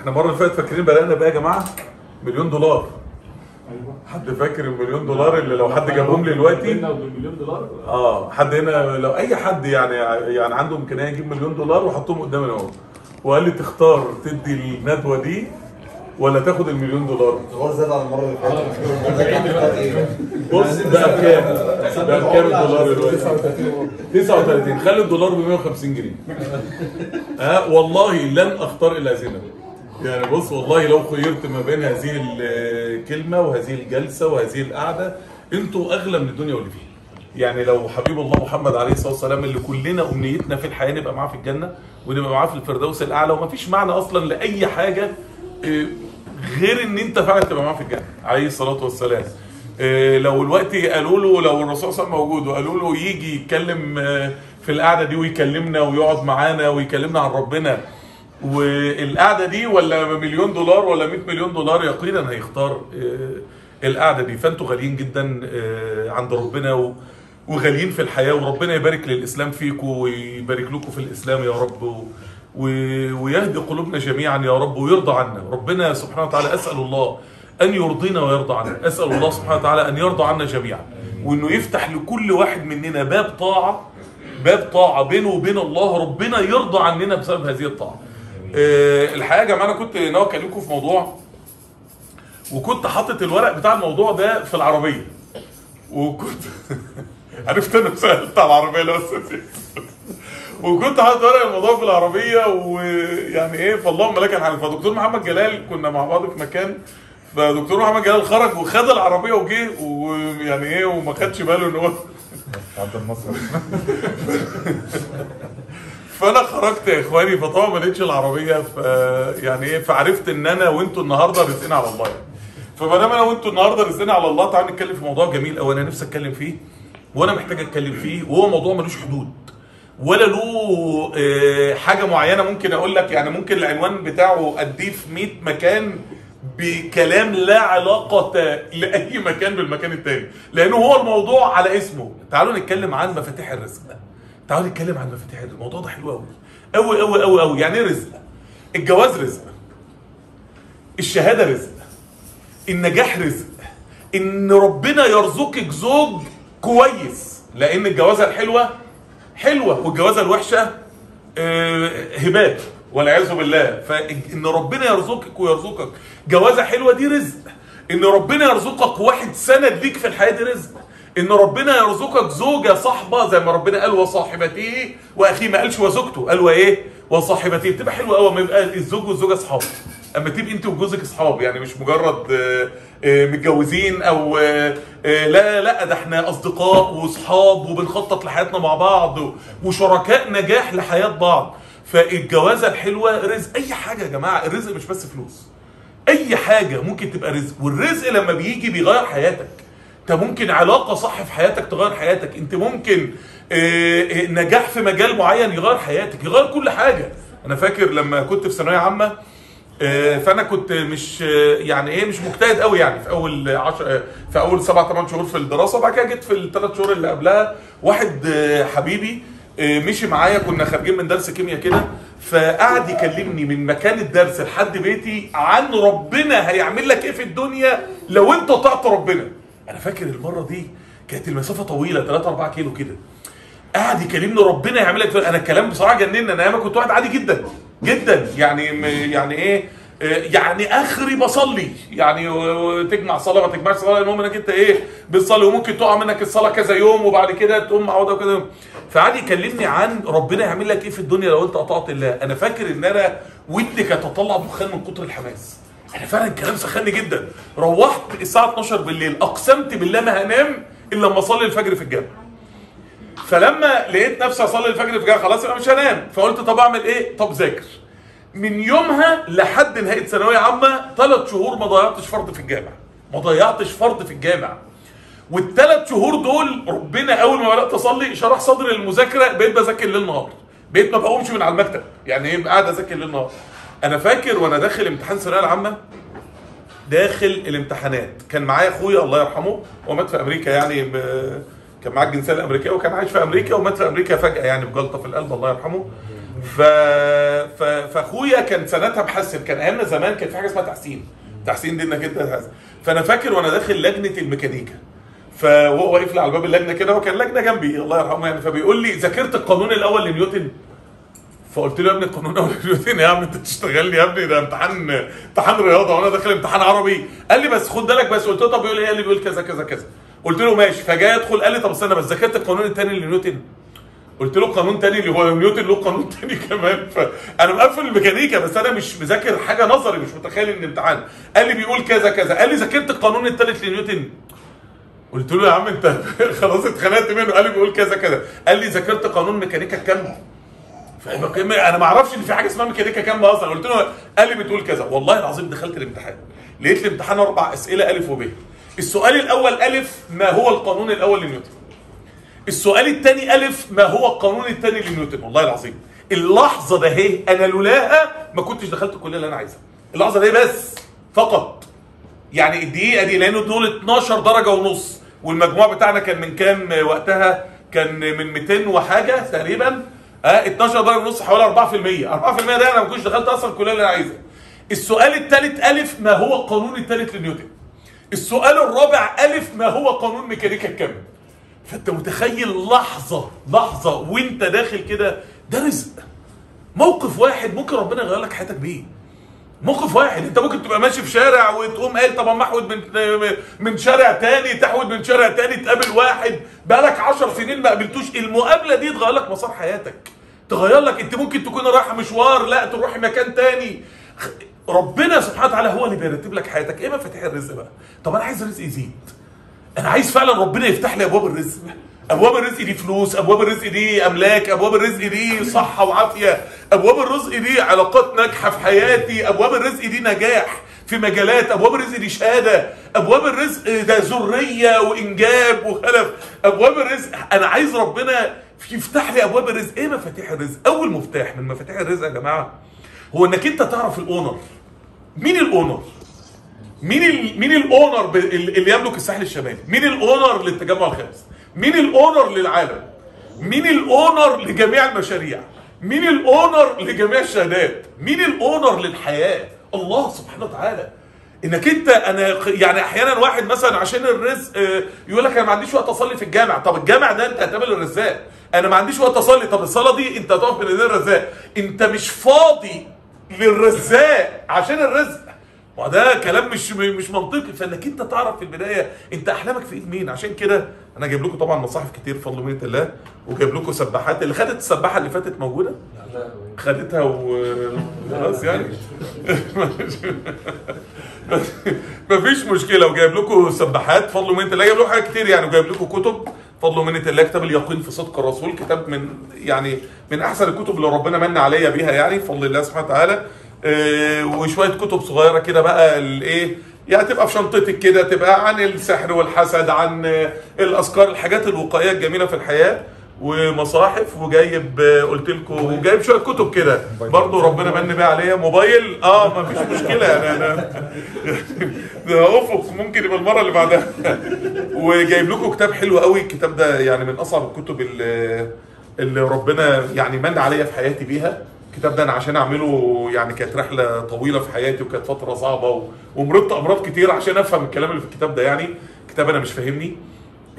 احنا المره اللي فاتت فاكرين بدأنا بقى يا جماعه مليون دولار. ايوه حد فاكر المليون دولار اللي لو حد جابهم لي دلوقتي؟ بالمليون دولار. حد هنا لو اي حد يعني عنده امكانيه يجيب مليون دولار وحطهم قدامنا اهو، وقال لي تختار تدي الندوه دي ولا تاخد المليون دولار؟ الدولار زاد على المره اللي فاتت. بص بقى بكام؟ بقى بكام الدولار دلوقتي؟ 39. خلي الدولار ب 150 جنيه. والله لن اختار الا هذه الندوه. يعني بص والله لو خيرت ما بين هذه الكلمه وهذه الجلسه وهذه القعده، انتوا اغلى من الدنيا واللي فيها. يعني لو حبيب الله محمد عليه الصلاه والسلام اللي كلنا امنيتنا في الحياه نبقى معاه في الجنه ونبقى معاه في الفردوس الاعلى، ومفيش معنى اصلا لاي حاجه غير ان انت فعلا تبقى معاه في الجنه عليه الصلاه والسلام. لو الوقت قالوا له، لو الرسول صلى الله عليه وسلم موجود وقالوا له يجي يتكلم في القعده دي ويكلمنا ويقعد معانا ويكلمنا عن ربنا، والقعده دي ولا مليون دولار ولا 100 مليون دولار، يقينا هيختار القعده دي. فانتوا غاليين جدا عند ربنا وغاليين في الحياه، وربنا يبارك للاسلام فيكم ويبارك لكم في الاسلام يا رب، ويهدي قلوبنا جميعا يا رب ويرضى عنا. ربنا سبحانه وتعالى اسال الله ان يرضينا ويرضى عنا، اسال الله سبحانه وتعالى ان يرضى عنا جميعا، وانه يفتح لكل واحد مننا باب طاعه بينه وبين الله، ربنا يرضى عننا بسبب هذه الطاعه. الحقيقه يا جماعه انا كنت ناوي اكلمكم في موضوع، وكنت حاطط الورق بتاع الموضوع ده في العربيه، وكنت عرفت انا سالت على العربيه لو وكنت حاطط ورق الموضوع في العربيه، ويعني ايه فاللهم لك الحمد. فدكتور محمد جلال كنا مع بعض في مكان، فدكتور محمد جلال خرج وخد العربيه وجه، ويعني ايه وما خدش باله ان هو عبد الناصر. فانا خرجت يا اخواني، فطبعا ما لقيتش العربيه، يعني ايه فعرفت ان انا وانتوا النهارده رزقنا على الله. فما دام انا وانتوا النهارده رزقنا على الله، تعالوا نتكلم في موضوع جميل قوي انا نفسي اتكلم فيه، وانا محتاج اتكلم فيه، وهو موضوع ملوش حدود ولا له حاجه معينه. ممكن اقول لك يعني ممكن العنوان بتاعه اديه في 100 مكان بكلام لا علاقه لاي مكان بالمكان التاني، لانه هو الموضوع على اسمه. تعالوا نتكلم عن مفاتيح الرزق. تعالوا نتكلم عن مفاتيح الرزق. الموضوع ده حلو قوي قوي قوي قوي قوي. يعني ايه رزق؟ الجواز رزق، الشهاده رزق، النجاح رزق، ان ربنا يرزقك زوج كويس، لان الجوازه الحلوه حلوه والجوازه الوحشه هبات والعياذ بالله. فان ربنا يرزقك ويرزقك جوازه حلوه دي رزق، ان ربنا يرزقك واحد سند ليك في الحياه دي رزق، ان ربنا يرزقك زوجه صاحبه زي ما ربنا قال وصاحبته واخيه، ما قالش وزوجته، قال وايه وصاحبته. بتبقى حلوه قوي لما يبقى الزوج والزوجه اصحاب، اما تبقي انت وجوزك اصحاب، يعني مش مجرد متجوزين او لا ده احنا اصدقاء واصحاب وبنخطط لحياتنا مع بعض وشركاء نجاح لحياه بعض. فالجوازه الحلوه رزق. اي حاجه يا جماعه، الرزق مش بس فلوس، اي حاجه ممكن تبقى رزق. والرزق لما بيجي بيغير حياتك. انت ممكن علاقه صح في حياتك تغير حياتك، انت ممكن نجاح في مجال معين يغير حياتك، يغير كل حاجه. انا فاكر لما كنت في ثانويه عامه، فانا كنت مش يعني ايه مش مجتهد قوي يعني في اول 7 8 شهور في الدراسه. بعد كده جيت في ال3 شهور اللي قبلها واحد حبيبي مشي معايا، كنا خارجين من درس كيمياء كده، فقعد يكلمني من مكان الدرس لحد بيتي عن ربنا هيعمل لك ايه في الدنيا لو انت طاعت ربنا. انا فاكر المره دي كانت المسافه طويله 3 4 كيلو كده، قاعد يكلمني ربنا يعمل لك. انا الكلام بصراحه جنني. انا ايام كنت واحد عادي جدا جدا، يعني ايه يعني اخري بصلي، يعني تجمع صلاه ما تجمعش صلاه، المهم انك انت ايه بتصلي، وممكن تقع منك الصلاه كذا يوم وبعد كده تقوم معوده وكذا يوم. فقعد يكلمني عن ربنا يعمل لك ايه في الدنيا لو انت اطعت الله. انا فاكر ان انا ودني كانت تطلع دخان من كتر الحماس. انا فعلا الكلام سخني جدا. روحت الساعه 12 بالليل، اقسمت بالله ما هنام الا لما اصلي الفجر في الجامع. فلما لقيت نفسي اصلي الفجر في الجامع خلاص انا مش هنام، فقلت طب اعمل ايه؟ طب ذاكر. من يومها لحد نهايه ثانويه عامه 3 شهور ما ضيعتش فرض في الجامع، ما ضيعتش فرض في الجامع. وال3 شهور دول ربنا اول ما بدات اصلي شرح صدري للمذاكره، بقيت بذاكر ليل نهار، بقيت ما بقومش من على المكتب، يعني ايه قاعد اذاكر ليل نهار. انا فاكر وانا داخل امتحان الثانويه العامه، داخل الامتحانات كان معايا اخويا الله يرحمه، هو مات في امريكا، يعني كان معاه الجنسيه الامريكيه وكان عايش في امريكا، ومات في امريكا فجاه يعني بجلطه في القلب الله يرحمه. فاخويا كان سنتها محسن، كان ايامنا زمان كان في حاجه اسمها تحسين دي انك انت تحسن. فانا فاكر وانا داخل لجنه الميكانيكا، فهو واقف لي على باب اللجنه كده، وكان لجنه جنبي الله يرحمه يعني، فبيقول لي ذاكرت القانون الاول لنيوتن؟ فقلت له يا ابني القانون الاول لنيوتن يا عم انت تشتغلني يا ابني، ده امتحان رياضه وانا داخل امتحان عربي. قال لي بس خد بالك بس. قلت له طب بيقول ايه؟ قال لي بيقول كذا كذا كذا. قلت له ماشي. فجاي ادخل قال لي طب استنى بس، ذاكرت القانون الثاني لنيوتن؟ قلت له قانون تاني اللي هو نيوتن له قانون تاني كمان. فانا مقفل الميكانيكا بس انا مش مذاكر حاجه نظري، مش متخيل ان امتحان. قال لي بيقول كذا كذا. قال لي ذاكرت القانون الثالث لنيوتن؟ قلت له يا عم انت خلاص اتخنقت منه. قال لي بيقول كذا كذا. قال لي ذاكرت قانون ميكانيكا الكم؟ انا ما اعرفش ان في حاجه اسمها ميكانيكا كم اصلا. قلت له قال لي بتقول كذا. والله العظيم دخلت الامتحان لقيت الامتحان 4 اسئله الف وب. السؤال الاول الف ما هو القانون الاول لنيوتن. السؤال الثاني الف ما هو القانون الثاني لنيوتن. والله العظيم اللحظه ده هي انا لولاها ما كنتش دخلت الكليه اللي انا عايزها. اللحظه دي بس فقط يعني الدقيقه دي، لانه دول 12 درجه ونص، والمجموع بتاعنا كان من كام وقتها؟ كان من 200 وحاجه تقريبا. 12 درجه ونص حوالي 4%. 4% ده انا ما كنتش دخلت اصلا الكليه اللي انا عايزها. السؤال الثالث الف ما هو القانون الثالث لنيوتن. السؤال الرابع الف ما هو قانون ميكانيكا الكم. فانت متخيل لحظه وانت داخل كده، ده رزق. موقف واحد ممكن ربنا يغير لك حياتك بيه. موقف واحد، انت ممكن تبقى ماشي في شارع وتقوم قايل طب اما احود من شارع تاني، تحود من شارع تاني، تقابل واحد بقالك 10 سنين ما قابلتوش، المقابله دي تغير لك مسار حياتك، تغير لك. انت ممكن تكون رايحه مشوار، لا تروحي مكان تاني. ربنا سبحانه وتعالى هو اللي بيرتب لك حياتك. ايه مفاتيح الرزق بقى؟ طب انا عايز رزق يزيد، انا عايز فعلا ربنا يفتح لي ابواب الرزق. ابواب الرزق دي فلوس، ابواب الرزق دي املاك، ابواب الرزق دي صحه وعافيه، ابواب الرزق دي علاقات ناجحه في حياتي، ابواب الرزق دي نجاح في مجالات، ابواب الرزق دي شهاده، ابواب الرزق ده ذريه وانجاب وخلف، ابواب الرزق. انا عايز ربنا يفتح لي ابواب الرزق. ايه مفاتيح الرزق؟ اول مفتاح من مفاتيح الرزق يا جماعه هو انك انت تعرف الاونر. مين الاونر؟ مين الاونر اللي يملك الساحل الشمالي؟ مين الاونر للتجمع الخامس؟ مين الاونر للعالم؟ مين الاونر لجميع المشاريع؟ مين الاونر لجميع الشهادات؟ مين الاونر للحياه؟ الله سبحانه وتعالى. انك انت انا يعني احيانا واحد مثلا عشان الرزق يقول لك انا ما عنديش وقت اصلي في الجامع. طب الجامع ده انت هتقابل الرزاق. انا ما عنديش وقت اصلي، طب الصلاه دي انت هتقف بين ايدين الرزاق. انت مش فاضي للرزاق عشان الرزق. وده كلام مش منطقي. فانك انت تعرف في البدايه انت احلامك في ايد مين. عشان كده انا جايب لكم طبعا مصاحف كتير بفضل ومنه الله، وجايب لكم سباحات. اللي خدت السباحه اللي فاتت موجوده؟ خدتها وخلاص يعني مفيش مشكله. وجايب لكم سباحات بفضل ومنه الله، جايب لكم حاجات كتير يعني، وجايب لكم كتب بفضل ومنه الله. كتاب اليقين في صدق الرسول، كتاب من احسن الكتب اللي ربنا من عليا بيها يعني بفضل الله سبحانه وتعالى. وشويه كتب صغيره كده بقى الايه يعني تبقى في شنطتك كده، تبقى عن السحر والحسد، عن الاذكار، الحاجات الوقائيه الجميله في الحياه، ومصاحف. وجايب قلت لكم وجايب شويه كتب كده برضه ربنا من بيها عليا. موبايل ما فيش مشكله يعني انا ده افق ممكن يبقى المره اللي بعدها. وجايب لكم كتاب حلو قوي. الكتاب ده يعني من اصعب الكتب اللي ربنا يعني من عليا في حياتي بيها. الكتاب ده انا عشان اعمله يعني كانت رحله طويله في حياتي، وكانت فتره صعبه، ومرضت امراض كتير عشان افهم الكلام اللي في الكتاب ده. يعني كتاب انا مش فاهمني.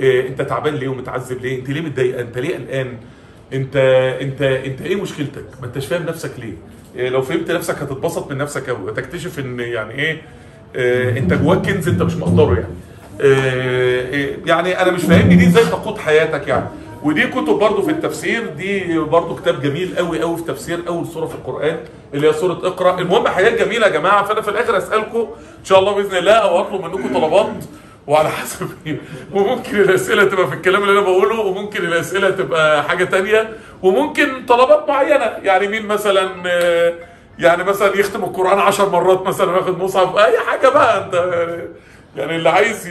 انت تعبان ليه ومتعذب ليه؟ انت ليه متضايق؟ انت ليه قلقان؟ انت ايه مشكلتك؟ ما انتش فاهم نفسك ليه؟ لو فهمت نفسك هتتبسط من نفسك قوي، وتكتشف ان يعني ايه انت جواك كنز انت مش مقدره يعني. يعني انا مش فاهمني دي ازاي تقود حياتك يعني. ودي كتب برضو في التفسير، دي برضو كتاب جميل قوي قوي في تفسير اول سوره في القران اللي هي سوره اقرا. المهم حاجات جميله يا جماعه. فانا في الاخر اسالكم ان شاء الله باذن الله، او اطلب منكم طلبات وعلى حسب وممكن الاسئله تبقى في الكلام اللي انا بقوله، وممكن الاسئله تبقى حاجه تانية، وممكن طلبات معينه. يعني مين مثلا يعني مثلا يختم القران 10 مرات مثلا وياخد مصحف، اي حاجه بقى انت يعني اللي عايز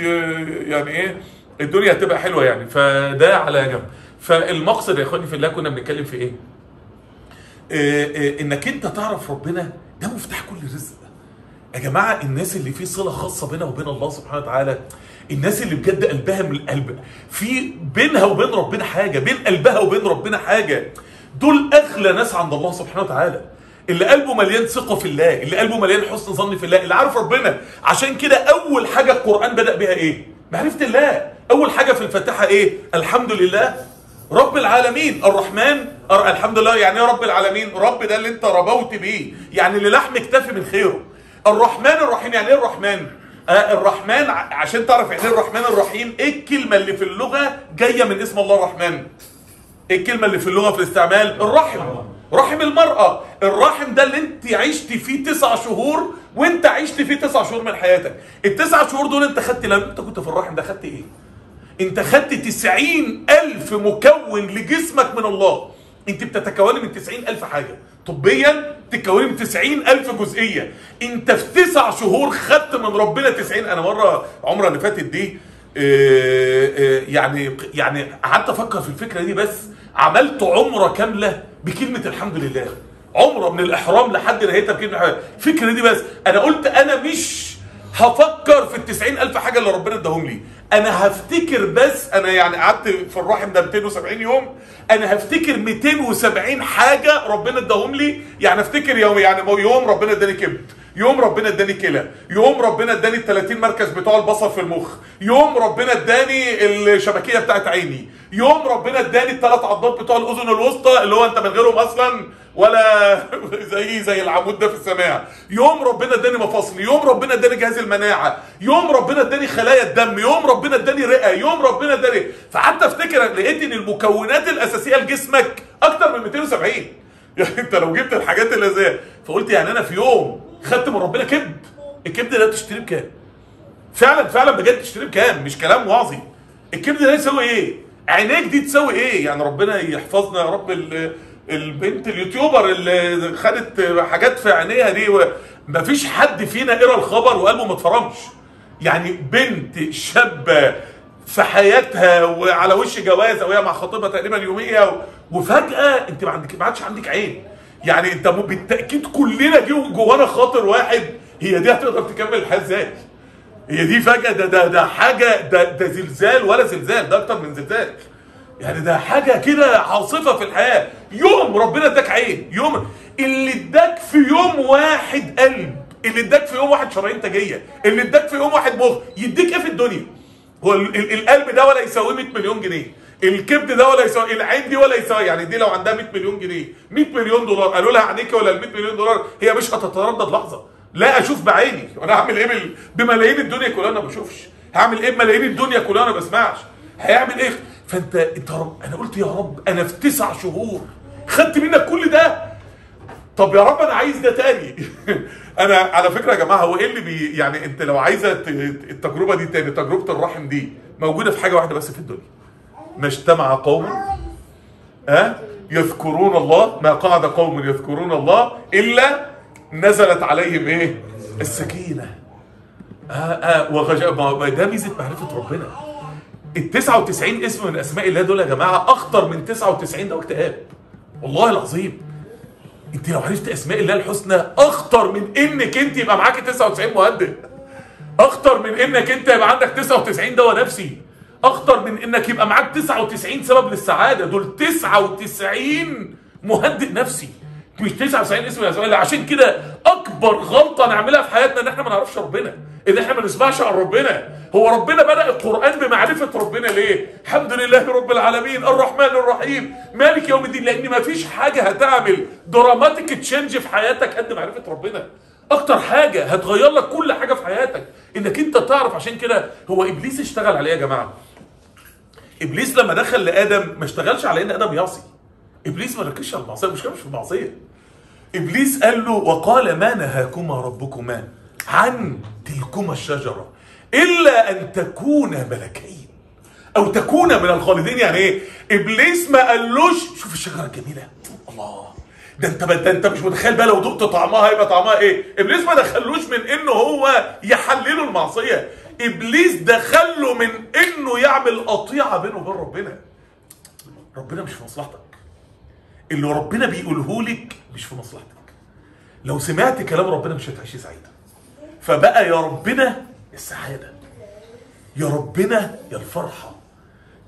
يعني ايه الدنيا هتبقى حلوه يعني. فده على جنب. فالمقصد يا اخواني في الله كنا بنتكلم في ايه؟ انك انت تعرف ربنا ده مفتاح كل رزق يا جماعه. الناس اللي في صله خاصه بينها وبين الله سبحانه وتعالى، الناس اللي بجد قلبها من القلب في بينها وبين ربنا حاجه، بين قلبها وبين ربنا حاجه، دول اغلى ناس عند الله سبحانه وتعالى. اللي قلبه مليان ثقه في الله، اللي قلبه مليان حسن ظن في الله، اللي عارف ربنا. عشان كده اول حاجه القران بدا بها ايه؟ معرفه الله. اول حاجه في الفاتحه ايه؟ الحمد لله رب العالمين الرحمن الحمد لله. يعني ايه رب العالمين؟ رب ده اللي انت ربوت بيه، يعني اللي لحم اكتفي من خيره. الرحمن الرحيم، يعني ايه الرحمن؟ الرحمن عشان تعرف يعني ايه الرحمن الرحيم، ايه الكلمه اللي في اللغه جايه من اسم الله الرحمن؟ ايه الكلمه اللي في اللغه في الاستعمال؟ الرحم. رحم المرأة. الرحم ده اللي انت عشت فيه 9 شهور، وانت عشت فيه 9 شهور من حياتك. ال9 شهور دول انت خدت، لما انت كنت في الرحم ده خدت ايه؟ انت خدت 90,000 مكون لجسمك من الله. انت بتتكوني من 90,000 حاجة. طبيا تتكوني من 90,000 جزئية. انت في 9 شهور خدت من ربنا 90. انا مرة عمرة اللي فاتت دي يعني قعدت افكر في الفكرة دي، بس عملت عمرة كاملة بكلمة الحمد لله. عمرة من الإحرام لحد نهايتها بكلمة الحمد لله. الفكرة دي بس أنا قلت أنا مش هفكر في 90,000 حاجة اللي ربنا اداهم لي. أنا هفتكر بس، أنا يعني قعدت في الرحم ده 270 يوم، أنا هفتكر 270 حاجة ربنا اداهم لي. يعني افتكر يوم ربنا اداني كبد، يوم ربنا اداني كلى، يوم ربنا اداني ال 30 مركز بتوع البصر في المخ، يوم ربنا اداني الشبكيه بتاعت عيني، يوم ربنا اداني ال3 عضلات بتوع الاذن الوسطى اللي هو انت من غيرهم اصلا ولا زي العمود ده في السماع، يوم ربنا اداني مفاصل، يوم ربنا اداني جهاز المناعه، يوم ربنا اداني خلايا الدم، يوم ربنا اداني رئه، يوم ربنا اداني. فحتى افتكر لقيت ان المكونات الاساسيه لجسمك اكتر من 270. يعني انت لو جبت الحاجات اللي زي، فقلت يعني انا في يوم خدت من ربنا كبد. الكبد ده تشتريه بكام؟ فعلا بجد تشتريه بكام؟ مش كلام وعظي. الكبد ده يساوي ايه؟ عينيك دي تساوي ايه؟ يعني ربنا يحفظنا يا رب البنت اليوتيوبر اللي خدت حاجات في عينيها دي، مفيش حد فينا قرا الخبر وقلبه ما اتفرمش. يعني بنت شابه في حياتها وعلى وش جواز او هي مع خطيبها تقريبا يوميه، وفجاه انت ما عادش عندك عين. يعني انت بالتاكيد كلنا جوانا خاطر واحد، هي دي هتقدر تكمل الحياه ازاي؟ هي دي فجاه ده حاجه، ده زلزال ولا زلزال، ده اكتر من زلزال. يعني ده حاجه كده عاصفه في الحياه. يوم ربنا اداك عين، يوم اللي اداك في يوم واحد قلب، اللي اداك في يوم واحد شرايين تاجيه، اللي اداك في يوم واحد مخ، يديك ايه في الدنيا؟ هو القلب ده ولا يساوي 100 مليون جنيه، الكبد ده ولا يساوي، العين دي ولا يساوي. يعني دي لو عندها 100 مليون جنيه، 100 مليون دولار، قالوا لها عينيك ولا ال 100 مليون دولار، هي مش هتتردد لحظه. لا اشوف بعيني، وانا هعمل ايه بملايين الدنيا كلها انا ما بشوفش؟ هعمل ايه بملايين الدنيا كلها انا ما بسمعش؟ هيعمل ايه؟ فانت رب، انا قلت يا رب انا في 9 شهور خدت منك كل ده. طب يا رب انا عايز ده تاني. انا على فكره يا جماعه، هو ايه اللي يعني انت لو عايزه التجربه دي تاني، تجربه الرحم دي موجوده في حاجه واحده بس في الدنيا. ما اجتمع قوم يذكرون الله، ما قعد قوم يذكرون الله الا نزلت عليهم ايه؟ السكينه. ده ميزه معرفه ربنا. ال 99 اسم من اسماء الله دول يا جماعه اخطر من 99 ده اكتئاب. والله العظيم. انت لو عرفت اسماء الله الحسنى اخطر من انك انت يبقى معاك 99 مهدد. اخطر من انك انت يبقى عندك 99 دواء نفسي. اخطر من انك يبقى معاك 99 سبب للسعاده. دول 99 مهدئ نفسي، مش 99 اسم من اسماء الله. عشان كده اكبر غلطه نعملها في حياتنا ان احنا ما نعرفش ربنا، ان احنا ما نسمعش عن ربنا. هو ربنا بدأ القرآن بمعرفة ربنا ليه؟ الحمد لله رب العالمين الرحمن الرحيم مالك يوم الدين. لان ما فيش حاجه هتعمل دراماتيك تشينج في حياتك قد معرفه ربنا. اكتر حاجه هتغير لك كل حاجه في حياتك انك انت تعرف. عشان كده هو ابليس اشتغل عليه يا جماعه. ابليس لما دخل لادم ما اشتغلش على ان ادم يعصي. ابليس ما ركزش على المعصيه، المشكله مش في المعصيه. ابليس قال له وقال ما نهاكما ربكما عن تلكما الشجره الا ان تكونا ملكين او تكونا من الخالدين. يعني ايه؟ ابليس ما قالوش شوف الشجره الجميله، الله ده انت مش متخيل بقى لو دقت طعمها هيبقى طعمها ايه. ابليس ما دخلوش من انه هو يحلله المعصيه، ابليس دخله من انه يعمل قطيعه بينه وبين ربنا. ربنا مش في مصلحتك، اللي ربنا بيقوله لك مش في مصلحتك. لو سمعت كلام ربنا مش هتعيشي سعيده. فبقى يا ربنا السعاده، يا ربنا يا الفرحه،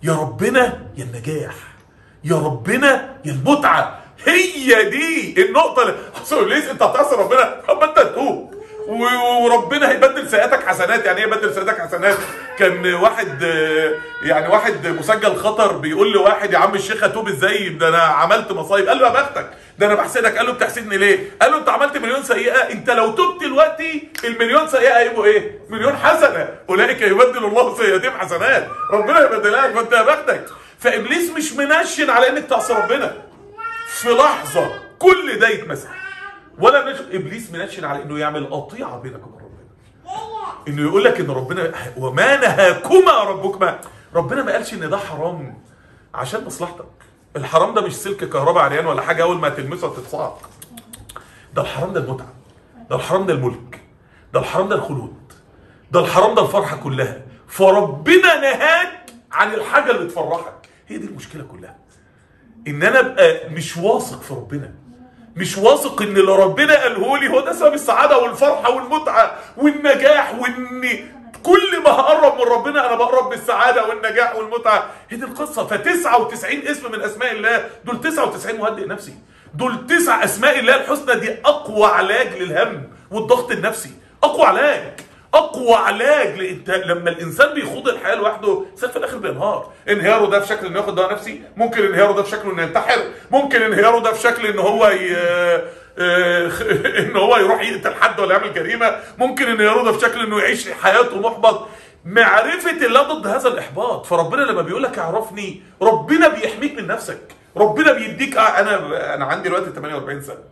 يا ربنا يا النجاح، يا ربنا يا المتعه. هي دي النقطه اللي اصل ابليس انت هتعصي ربنا، طب ما انت تتوب وربنا هيبدل سيئاتك حسنات. يعني ايه يبدل سيئاتك حسنات؟ كان واحد مسجل خطر بيقول لواحد يا عم الشيخ اتوب ازاي؟ ده انا عملت مصايب. قال له يا بختك، ده انا بحسدك. قال له بتحسدني ليه؟ قال له انت عملت مليون سيئه، انت لو تبت دلوقتي المليون سيئه هيبقوا ايه؟ مليون حسنه. اولئك يبدل الله سيئاتهم حسنات، ربنا يبدلها لك، فانت يا بختك. فابليس مش منشن على انك تعصي ربنا، في لحظه كل ده يتمسح. ولا ابليس منشن على انه يعمل قطيعه بينك وبين ربنا، انه يقول لك ان ربنا وما نهاكما ربكما. ربنا ما قالش ان ده حرام عشان مصلحتك. الحرام ده مش سلك كهرباء عريان ولا حاجه اول ما تلمسها تتصعق. ده الحرام ده المتعه، ده الحرام ده الملك، ده الحرام ده الخلود، ده الحرام ده الفرحه كلها. فربنا نهاك عن الحاجه اللي تفرحك. هي دي المشكله كلها، ان انا ابقى مش واثق في ربنا، مش واثق ان اللي ربنا قاله لي هو ده سبب السعاده والفرحه والمتعه والنجاح، وان كل ما هقرب من ربنا انا بقرب بالسعاده والنجاح والمتعه. هي دي القصه. ف99 اسم من اسماء الله دول 99 مهدئ نفسي، دول 9 اسماء الله الحسنى. دي اقوى علاج للهم والضغط النفسي، اقوى علاج، اقوى علاج. انت لما الانسان بيخوض الحياه لوحده الانسان في الاخر بينهار. انهياره ده في شكل انه ياخد دواء نفسي، ممكن انهياره ده في شكل انه ينتحر، ممكن انهياره ده في شكل ان هو ان هو يروح يقتل حد ولا يعمل جريمه، ممكن انهياره ده في شكل انه يعيش حياته محبط. معرفه الله ضد هذا الاحباط. فربنا لما بيقول لك اعرفني، ربنا بيحميك من نفسك، ربنا بيديك. انا عندي دلوقتي 48 سنه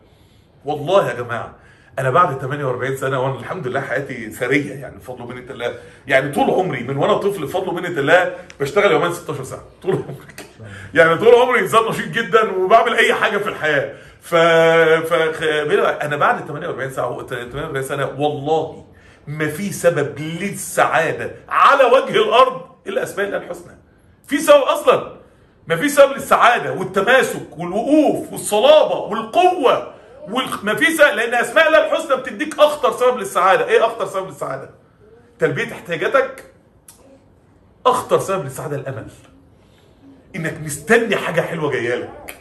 والله يا جماعه. انا بعد 48 سنه وانا الحمد لله حياتي ثريه، يعني بفضل ومنه الله. يعني طول عمري من وانا طفل بفضل ومنه الله بشتغل يومين 16 ساعه طول عمري. يعني طول عمري انسان نشيط جدا وبعمل اي حاجه في الحياه. انا بعد 48 سنه والله ما في سبب للسعاده على وجه الارض الا اسماء الله الحسنى. في سبب اصلا؟ ما في سبب للسعاده والتماسك والوقوف والصلابه والقوه ما في سبب، لان اسماء الله الحسنى بتديك اخطر سبب للسعاده. ايه اخطر سبب للسعاده؟ تلبيه احتياجاتك. اخطر سبب للسعاده الامل، انك مستني حاجه حلوه جايه لك،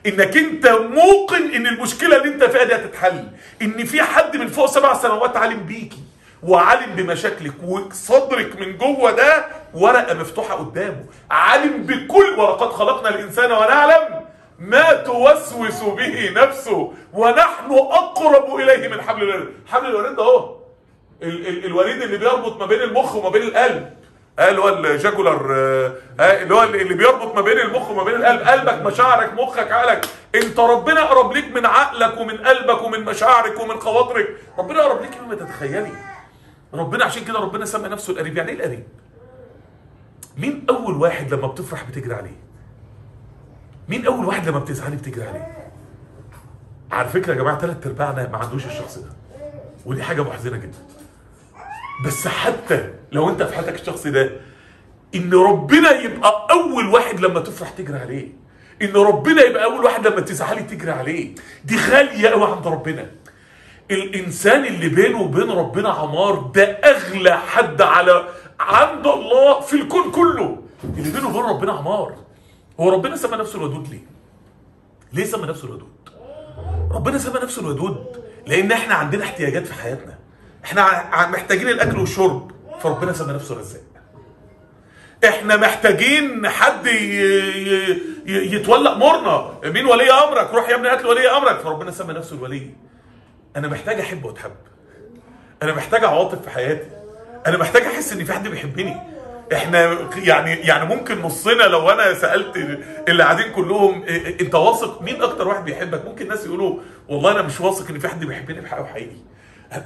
انك انت موقن ان المشكله اللي انت فيها دي هتتحل، ان في حد من فوق 7 سنوات عالم بيكي وعالم بمشاكلك، وصدرك من جوه ده ورقه مفتوحه قدامه، عالم بكل. ولقد خلقنا الانسان ونعلم ما توسوس به نفسه ونحن اقرب اليه من حبل الوريد. حبل الوريد ده اهو الوريد اللي بيربط ما بين المخ وما بين القلب، اللي هو الجاكولار، اللي هو اللي بيربط ما بين المخ وما بين القلب. قلبك، مشاعرك، مخك، عقلك. انت ربنا اقرب ليك من عقلك ومن قلبك ومن مشاعرك ومن خواطرك. ربنا اقرب ليك مما تتخيلي. ربنا عشان كده ربنا سمى نفسه القريب. يعني ايه القريب؟ مين اول واحد لما بتفرح بتجري عليه؟ مين اول واحد لما بتزعلي بتجري عليه؟ على فكره يا جماعه 3/4 ما عندوش الشخص ده، ودي حاجه محزنه جدا. بس حتى لو انت في حياتك الشخص ده، ان ربنا يبقى اول واحد لما تفرح تجري عليه، ان ربنا يبقى اول واحد لما تزعلي تجري عليه، دي غاليه قوي عند ربنا. الانسان اللي بينه وبين ربنا عمار ده اغلى حد عند الله في الكون كله. اللي بينه وبين ربنا عمار. هو ربنا سمى نفسه الودود ليه؟ ليه سمى نفسه الودود؟ ربنا سمى نفسه الودود لان احنا عندنا احتياجات في حياتنا، احنا محتاجين الاكل والشرب، فربنا سمى نفسه رزاق. احنا محتاجين حد يتولى امورنا. مين ولي امرك؟ روح يا ابني هات ولي امرك، فربنا سمى نفسه الولي. انا محتاج احب واتحب، انا محتاج عواطف في حياتي، انا محتاج احس ان في حد بيحبني. احنا يعني ممكن نصنا لو انا سالت اللي قاعدين كلهم انت واثق مين اكتر واحد بيحبك، ممكن الناس يقولوا والله انا مش واثق ان في حد بيحبني بحقه حقيقي.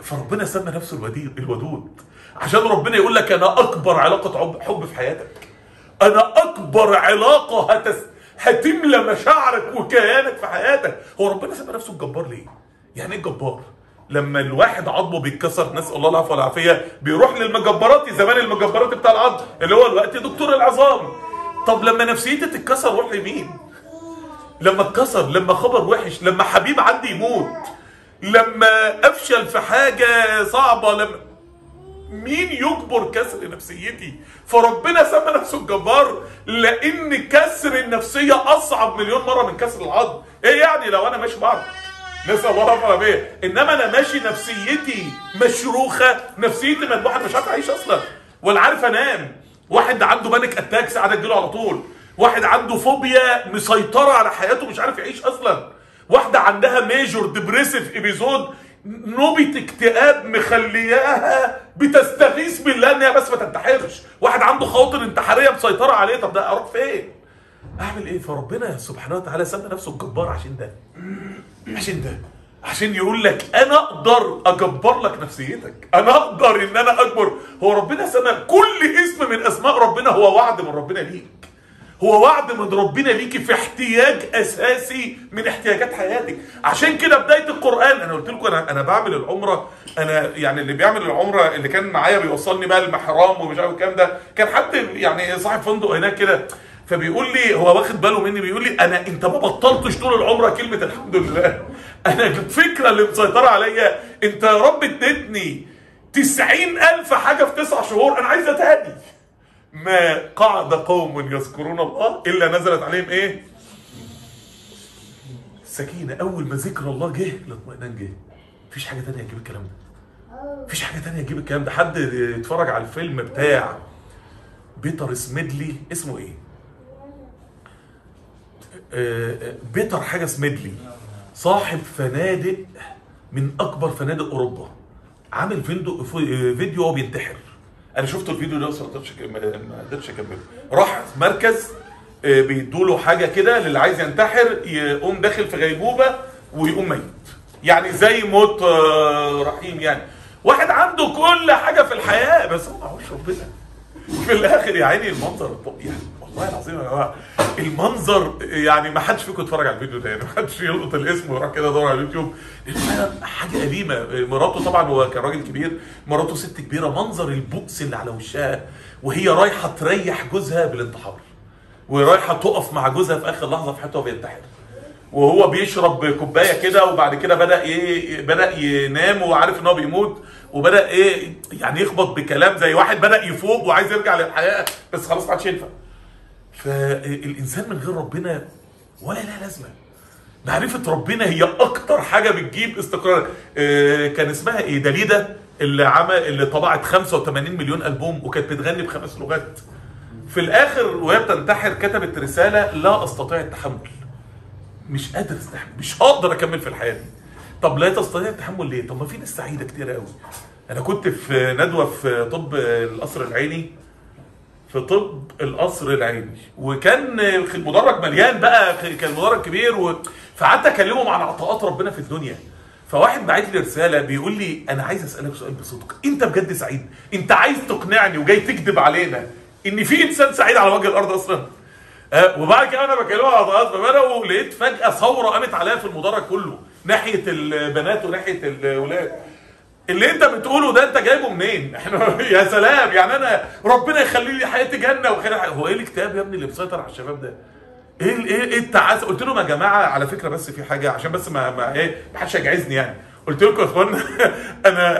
فربنا سمى نفسه الودود عشان ربنا يقول لك انا اكبر علاقه حب في حياتك، انا اكبر علاقه هتملى مشاعرك وكيانك في حياتك. هو ربنا سمى نفسه الجبار ليه؟ يعني ايه الجبار؟ لما الواحد عظمه بيتكسر، نسال الله العفو والعافيه، بيروح للمجبراتي. زمان المجبراتي بتاع العظم اللي هو الوقت دكتور العظام. طب لما نفسيتي تتكسر روح لمين؟ لما اتكسر، لما خبر وحش، لما حبيب عندي يموت، لما افشل في حاجه صعبه، لما مين يجبر كسر نفسيتي؟ فربنا سمى نفسه الجبار لان كسر النفسيه اصعب مليون مره من كسر العظم. ايه يعني لو انا ماشي بعض نسال الله العافيه، انما انا ماشي نفسيتي مشروخه، نفسيتي مذبوحه، مش عارف اعيش اصلا ولا عارف انام. واحد عنده بانيك اتاك ساعات تجيله على طول، واحد عنده فوبيا مسيطره على حياته مش عارف يعيش اصلا، واحده عندها ميجور ديبريسيف ابيزود، نوبة اكتئاب مخلياها بتستغيث بالله ان هي بس ما تنتحرش، واحد عنده خواطر انتحاريه مسيطره عليه. طب ده اروح فين؟ اعمل ايه؟ فربنا سبحانه وتعالى سمى نفسه الجبار عشان ده، عشان يقول لك انا اقدر اجبر لك نفسيتك، انا اقدر ان انا اجبر. هو ربنا سمى كل اسم من اسماء ربنا هو وعد من ربنا ليك، هو وعد من ربنا ليكي في احتياج اساسي من احتياجات حياتك. عشان كده بدايه القران انا قلت لكم انا بعمل العمره، انا يعني اللي بيعمل العمره اللي كان معايا بيوصلني بقى المحرام ومش عارف الكلام ده، كان حد يعني صاحب فندق هناك كده، فبيقول لي هو واخد باله مني، بيقول لي انت ما بطلتش طول العمره كلمه الحمد لله. انا الفكره اللي مسيطره عليا انت يا رب اديتني 90,000 حاجه في 9 شهور، انا عايزه تاني. ما قعد قوم يذكرون الله الا نزلت عليهم ايه؟ السكينه. اول ما ذكر الله جه الاطمئنان جه. مفيش حاجه ثانيه تجيب الكلام ده، مفيش حاجه ثانيه تجيب الكلام ده. حد يتفرج على الفيلم بتاع بيتر سميدلي، اسمه ايه؟ بيتر حاجه سميدلي، صاحب فنادق من اكبر فنادق اوروبا، عامل فيديو وهو بينتحر. انا شفت الفيديو ده بس ما قدرتش اكمله. راح مركز بيدوا له حاجه كده للي عايز ينتحر، يقوم داخل في غيبوبه ويقوم ميت، يعني زي موت رحيم. يعني واحد عنده كل حاجه في الحياه بس هو معهوش ربنا. في الاخر يا عيني المنظر يعني والله العظيم يا جماعه المنظر، يعني ما حدش فيكم اتفرج على الفيديو ده، يعني ما حدش يلقط الاسم ويروح كده يدور على اليوتيوب. حاجه أليمة. مراته طبعا هو كان راجل كبير، مراته ست كبيره، منظر البؤس اللي على وشها وهي رايحه تريح جوزها بالانتحار، ورايحه تقف مع جوزها في اخر لحظه في حياته وهو بينتحر، وهو بيشرب كوبايه كده، وبعد كده بدا ينام وعارف ان هو بيموت، وبدا يعني يخبط بكلام زي واحد بدا يفوق وعايز يرجع للحياه بس خلاص ما عادش ينفع. فالانسان من غير ربنا ولا لها لازمه. معرفه ربنا هي اكتر حاجه بتجيب استقرار. كان اسمها ايه؟ داليدا اللي طبعت 85 مليون البوم وكانت بتغني ب5 لغات. في الاخر وهي بتنتحر كتبت رساله: لا استطيع التحمل، مش قادر استحمل، مش هقدر اكمل في الحياه دي. طب لا تستطيع التحمل ليه؟ طب ما في ناس سعيده كتير قوي. انا كنت في ندوه في طب القصر العيني، وكان المدرج مليان بقى، كان المدرج كبير، فقعدت اكلمهم عن عطاءات ربنا في الدنيا. فواحد بعت لي رساله بيقول لي: انا عايز اسالك سؤال بصدق، انت بجد سعيد؟ انت عايز تقنعني وجاي تكذب علينا ان في انسان سعيد على وجه الارض اصلا؟ وبعد كده انا بكلمه على عطاءات، فبداوا لقيت فجاه ثوره قامت عليها في المدرج كله، ناحيه البنات وناحيه الاولاد. اللي انت بتقوله ده انت جايبه منين؟ احنا يا سلام، يعني انا ربنا يخلي لي حياتي جنه وخير. هو ايه الاكتئاب يا ابني اللي مسيطر على الشباب ده؟ ايه التعاسه؟ قلت لهم يا جماعه على فكره بس في حاجه عشان بس ما حدش يجعزني يعني. قلت لكم يا اخوانا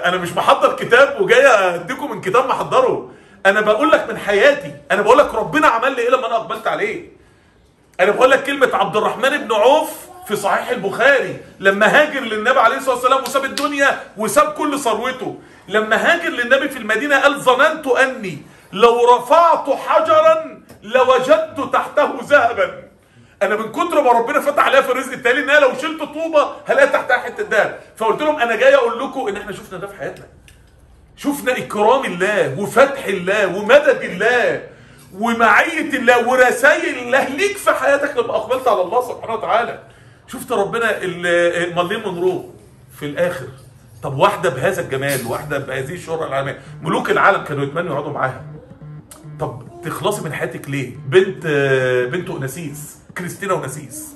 انا مش محضر كتاب وجاي اديكم من كتاب محضره، انا بقول لك من حياتي، انا بقول لك ربنا عمل لي ايه لما انا اقبلت عليه. انا بقول لك كلمه عبد الرحمن بن عوف في صحيح البخاري لما هاجر للنبي عليه الصلاه والسلام وساب الدنيا وساب كل ثروته، لما هاجر للنبي في المدينه قال: ظننت اني لو رفعت حجرا لوجدت تحته ذهبا. انا من كتر ما ربنا فتح عليها في الرزق التالي ان انا لو شلت طوبه هلاقي تحتها حته ذهب. فقلت لهم انا جاي اقول لكم ان احنا شفنا ده في حياتنا، شفنا اكرام الله وفتح الله ومدد الله ومعيه الله ورسائل الله ليك في حياتك لما اقبلت على الله سبحانه وتعالى. شفت ربنا مارلين مونرو في الاخر. طب واحده بهذا الجمال، واحده بهذه الشهره العالميه، ملوك العالم كانوا يتمنوا يقعدوا معاها. طب تخلصي من حياتك ليه؟ بنت اوناسيس، كريستينا اوناسيس،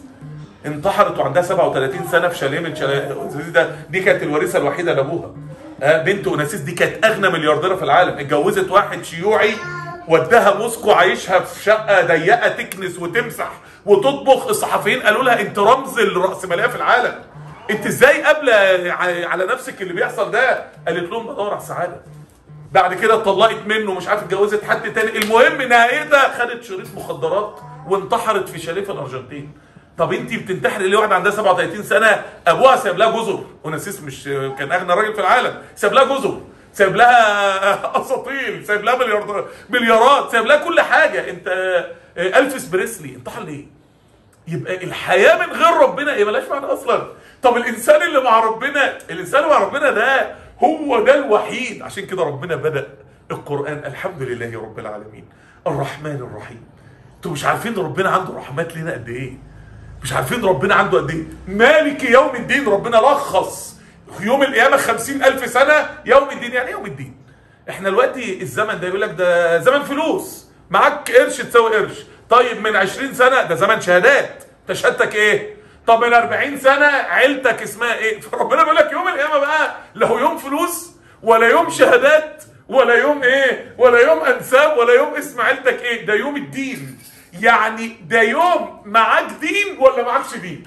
انتحرت وعندها 37 سنه في شاليه من شاليه دي كانت الوريثه الوحيده لابوها. بنت اوناسيس دي كانت اغنى مليارديره في العالم، اتجوزت واحد شيوعي وداها موسكو، عايشها في شقه ضيقه تكنس وتمسح وتطبخ. الصحفيين قالوا لها: انت رمز الرأسمالية في العالم، انت ازاي قابله على نفسك اللي بيحصل ده؟ قالت لهم: بدور على السعاده، بعد كده اتطلقت منه، مش عارف اتجوزت حد تاني، المهم نهايتها خدت شريط مخدرات وانتحرت في شاليه في الارجنتين. طب انت بتنتحر ليه واحده عندها 37 سنه ابوها سايب لها جزر، اوناسيس مش كان اغنى راجل في العالم، سايب لها جزر، سايب لها اساطيل، سايب لها مليارات، سايب لها كل حاجه. انت الفيس بريسلي انتحر ليه؟ يبقى الحياه من غير ربنا ايه ملهاش معنى اصلا. طب الانسان اللي مع ربنا، الانسان اللي مع ربنا ده هو ده الوحيد. عشان كده ربنا بدأ القرآن الحمد لله رب العالمين الرحمن الرحيم. انتوا مش عارفين ربنا عنده رحمات لنا قد ايه؟ مش عارفين ربنا عنده قد ايه؟ مالك يوم الدين، ربنا لخص يوم القيامة 50,000 سنة يوم الدين. يعني يوم الدين احنا دلوقتي الزمن ده يقول لك ده زمن فلوس، معاك قرش تساوي قرش. طيب من 20 سنة ده زمن شهادات، انت شهادتك ايه؟ طب من 40 سنة عيلتك اسمها ايه؟ فربنا بيقول لك يوم القيامة بقى لا هو يوم فلوس ولا يوم شهادات ولا يوم ايه ولا يوم انساب ولا يوم اسم عيلتك ايه، ده يوم الدين. يعني ده يوم معاك دين ولا معاكش دين.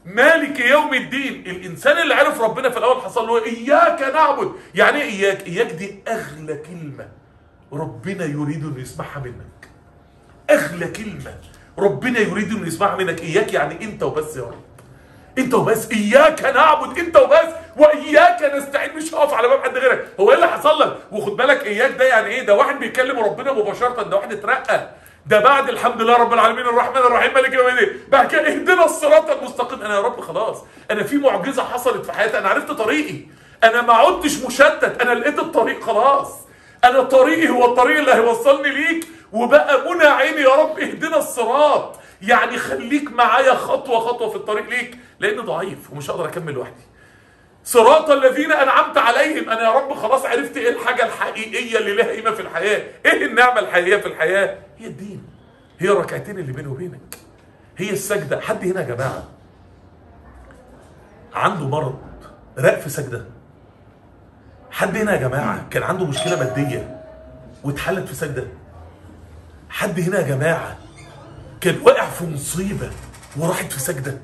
مالك يوم الدين. الانسان اللي عرف ربنا في الاول حصل له اياك نعبد. يعني ايه اياك؟ اياك دي اغلى كلمة ربنا يريد انه يسمعها منك. اغلى كلمة ربنا يريد انه يسمعها منك. اياك يعني انت وبس يا رب، انت وبس. اياك نعبد، انت وبس، واياك نستعين، مش هقف على باب حد غيرك. هو ايه اللي حصل لك؟ وخد بالك اياك ده يعني ايه؟ ده واحد بيكلم ربنا مباشره، ده واحد اترقى. ده بعد الحمد لله رب العالمين الرحمن الرحيم مالك يوم الدين، بعد كده اهدنا الصراط المستقيم. انا يا رب خلاص انا في معجزه حصلت في حياتي، انا عرفت طريقي، انا ما عدتش مشتت، انا لقيت الطريق خلاص. انا طريقي هو الطريق اللي هيوصلني ليك، وبقى منى عيني يا رب اهدنا الصراط. يعني خليك معايا خطوه خطوه في الطريق ليك، لاني ضعيف ومش هقدر اكمل لوحدي. صراط الذين انعمت عليهم. انا يا رب خلاص عرفت ايه الحاجه الحقيقيه اللي لها قيمه في الحياه. ايه النعمه الحقيقيه في الحياه؟ هي الدين، هي الركعتين اللي بيني وبينك، هي السجده. حد هنا يا جماعه عنده مرض راق في سجده؟ حد هنا يا جماعه كان عنده مشكله ماديه واتحلت في سجده؟ حد هنا يا جماعه كان واقع في مصيبه وراحت في سجده؟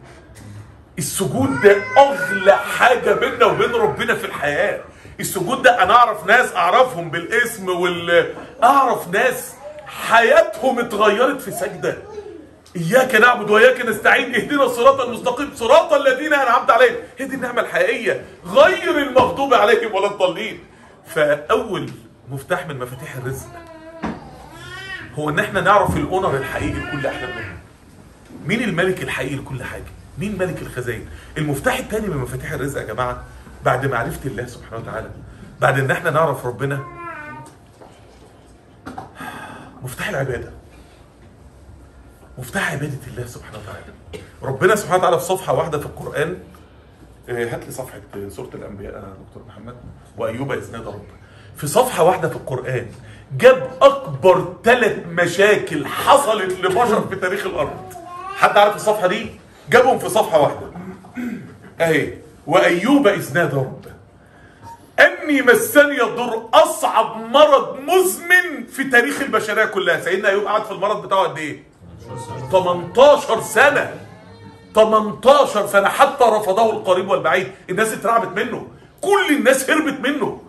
السجود ده اغلى حاجه بيننا وبين ربنا في الحياه. السجود ده انا اعرف ناس اعرفهم بالاسم اعرف ناس حياتهم اتغيرت في سجده. اياك نعبد واياك نستعين اهدنا الصراط المستقيم صراط الذين انعمت عليهم. هي دي النعمه الحقيقيه، غير المغضوب عليهم ولا الضالين. فاول مفتاح من مفاتيح الرزق هو ان احنا نعرف الاونر الحقيقي لكل احلامنا. مين الملك الحقيقي لكل حاجه؟ مين ملك الخزائن؟ المفتاح الثاني من مفاتيح الرزق يا جماعه بعد معرفه الله سبحانه وتعالى، بعد ان احنا نعرف ربنا، مفتاح العباده. مفتاح عباده الله سبحانه وتعالى. ربنا سبحانه وتعالى في صفحه واحده في القران، هات لي صفحه سوره الانبياء يا دكتور محمد، وايوب اذ نادى ربه. في صفحه واحده في القران جاب اكبر 3 مشاكل حصلت لبشر في تاريخ الارض. حد عارف الصفحه دي؟ جابهم في صفحه واحده اهي. وايوب اذ نادى ربه اني مسني الضر، اصعب مرض مزمن في تاريخ البشريه كلها. سيدنا ايوب قعد في المرض بتاعه قد ايه؟ 18 سنه. 18 سنه، حتى رفضه القريب والبعيد. الناس اترعبت منه، كل الناس هربت منه.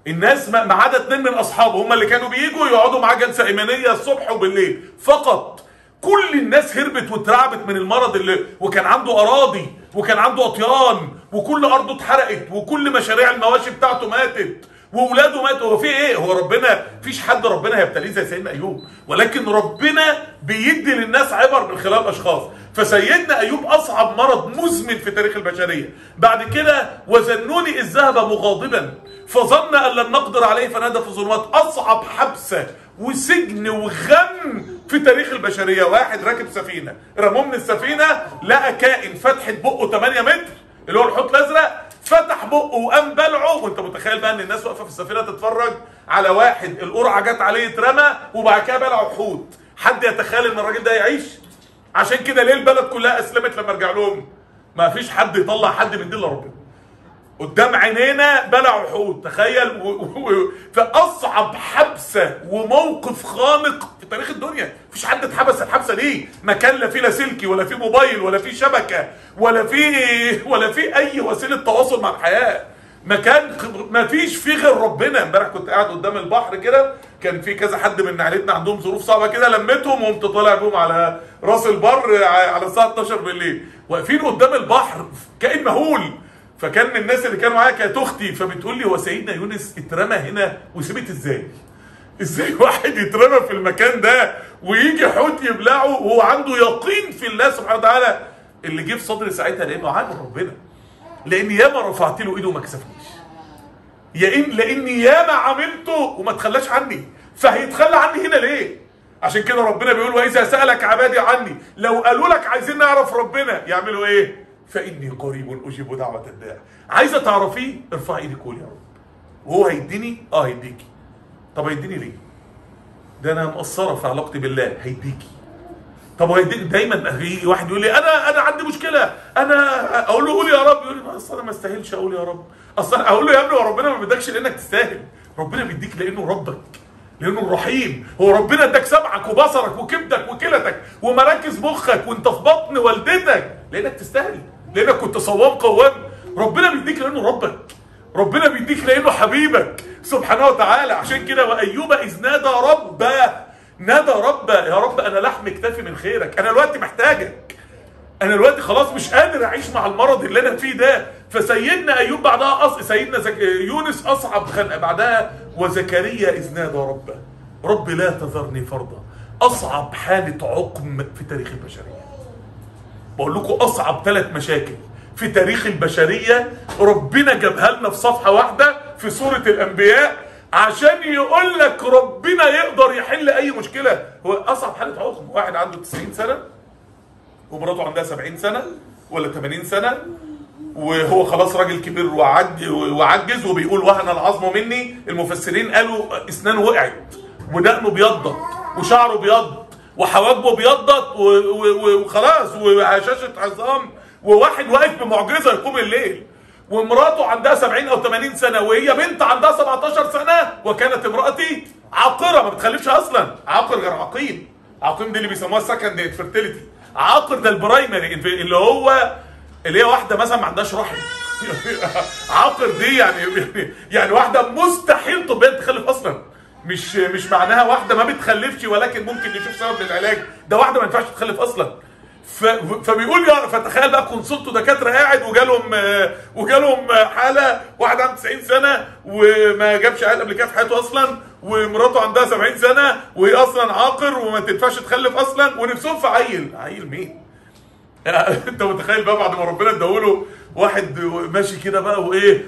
الناس ما عدا 2 من اصحابه هم اللي كانوا بييجوا يقعدوا معاه جلسه ايمانيه الصبح وبالليل فقط. كل الناس هربت واترعبت من المرض وكان عنده اراضي وكان عنده اطيان وكل ارضه اتحرقت وكل مشاريع المواشي بتاعته ماتت واولاده ماتوا. هو في ايه؟ هو ربنا فيش حد ربنا هيبتليه زي سيدنا ايوب، ولكن ربنا بيدي للناس عبر من خلال اشخاص. فسيدنا ايوب اصعب مرض مزمن في تاريخ البشريه. بعد كده وذنوني اذ ذهب مغاضبا فظن ان لن نقدر عليه فنادى في الظلمات. اصعب حبسه وسجن وغم في تاريخ البشريه. واحد راكب سفينه، رموه من السفينه لقى كائن فتحه بقه 8 متر اللي هو الحوت الازرق، فتح بقه وقام بلعه. وانت متخيل بقى ان الناس واقفه في السفينه تتفرج على واحد القرعه جت عليه اترمى وبعد كده بلعه حوت؟ حد يتخيل ان الراجل ده يعيش؟ عشان كده ليه البلد كلها اسلمت لما رجع لهم؟ ما فيش حد يطلع حد من دين الا ربنا. قدام عينينا بلعوا حوت، تخيل. فاصعب حبسه وموقف خانق في تاريخ الدنيا. مفيش حد اتحبس الحبسه دي، مكان لا فيه لا سلكي ولا فيه موبايل ولا فيه شبكه ولا فيه اي وسيله تواصل مع الحياه. مكان ما فيش فيه غير ربنا. امبارح كنت قاعد قدام البحر كده، كان في كذا حد من عائلتنا عندهم ظروف صعبه كده، لميتهم وقمت طالع بيهم على راس البر على الساعه 12 بالليل، واقفين قدام البحر كائن مهول. فكان من الناس اللي كانوا معايا كانت اختي، فبتقول لي هو سيدنا يونس اترمى هنا وثبت ازاي؟ ازاي واحد يترمى في المكان ده ويجي حوت يبلعه وهو عنده يقين في الله سبحانه وتعالى؟ اللي جه في صدري ساعتها لانه عامل ربنا، لان ياما رفعت له ايده وما كسفنيش، لاني ياما عملته وما تخلاش عني، فهيتخلى عني هنا ليه؟ عشان كده ربنا بيقول واذا سالك عبادي عني، لو قالوا لك عايزين نعرف ربنا يعملوا ايه؟ فاني قريب اجيب دعوه الداع. عايزه تعرفيه؟ ارفعي ايدك قولي يا رب. وهو هيديني؟ هيديكي. طب هيديني ليه؟ ده انا مقصره في علاقتي بالله. هيديكي. طب هيديك دايما. في واحد يقول لي انا عندي مشكله، انا اقول له قول يا رب، يقول لي اصل انا ما استاهلش اقول يا رب. اصل اقول له يا ابني هو ربنا ما بيدكش لانك تستاهل، ربنا بيديك لانه ربك، لانه الرحيم. هو ربنا اداك سمعك وبصرك وكبدك وكلتك ومراكز مخك وانت في بطن والدتك لانك تستاهل، لانك كنت صوام قوام. ربنا بيديك لانه ربك، ربنا بيديك لانه حبيبك سبحانه وتعالى. عشان كده وايوب اذ نادى ربه، نادى ربه، يا رب انا لحم كتافي من خيرك، انا دلوقتي محتاجك، انا دلوقتي خلاص مش قادر اعيش مع المرض اللي انا فيه ده. فسيدنا ايوب بعدها سيدنا يونس اصعب خلق بعدها، وزكريا اذ نادى ربه رب لا تذرني فردا. اصعب حاله عقم في تاريخ البشريه. بقول لكم اصعب 3 مشاكل في تاريخ البشريه ربنا جابها لنا في صفحه واحده في سوره الانبياء، عشان يقول لك ربنا يقدر يحل اي مشكله. هو اصعب حاله عقم واحد عنده 90 سنه ومراته عندها 70 سنه ولا 80 سنه، وهو خلاص راجل كبير وعجز وبيقول وهن العظم مني. المفسرين قالوا اسنانه وقعت ودقنه بيضت وشعره بيض وحواجبه بيضت وخلاص وهشاشه عظام، وواحد واقف بمعجزه يقوم الليل، ومراته عندها 70 او 80 سنه وهي بنت عندها 17 سنه، وكانت امرأتي عاقره ما بتخلفش اصلا. عاقر غير عقيم، عقيم دي اللي بيسموها سكند فيرتيليتي، عاقر ده البرايمري اللي هي واحده مثلا ما عندهاش رحم. عاقر دي يعني واحده مستحيل طبيا تخلف اصلا، مش معناها واحده ما بتخلفش ولكن ممكن نشوف سبب للعلاج، ده واحده ما ينفعش تخلف اصلا. فبيقول فتخيل بقى كونسلت دكاتره قاعد وجالهم حاله واحد عنده 90 سنه وما جابش عيال قبل كده في حياته اصلا، ومراته عندها 70 سنه وهي اصلا عاقر وما تنفعش تخلف اصلا، ونفسهم في عيل مين؟ انت متخيل بقى بعد ما ربنا اداهوله واحد ماشي كده بقى وايه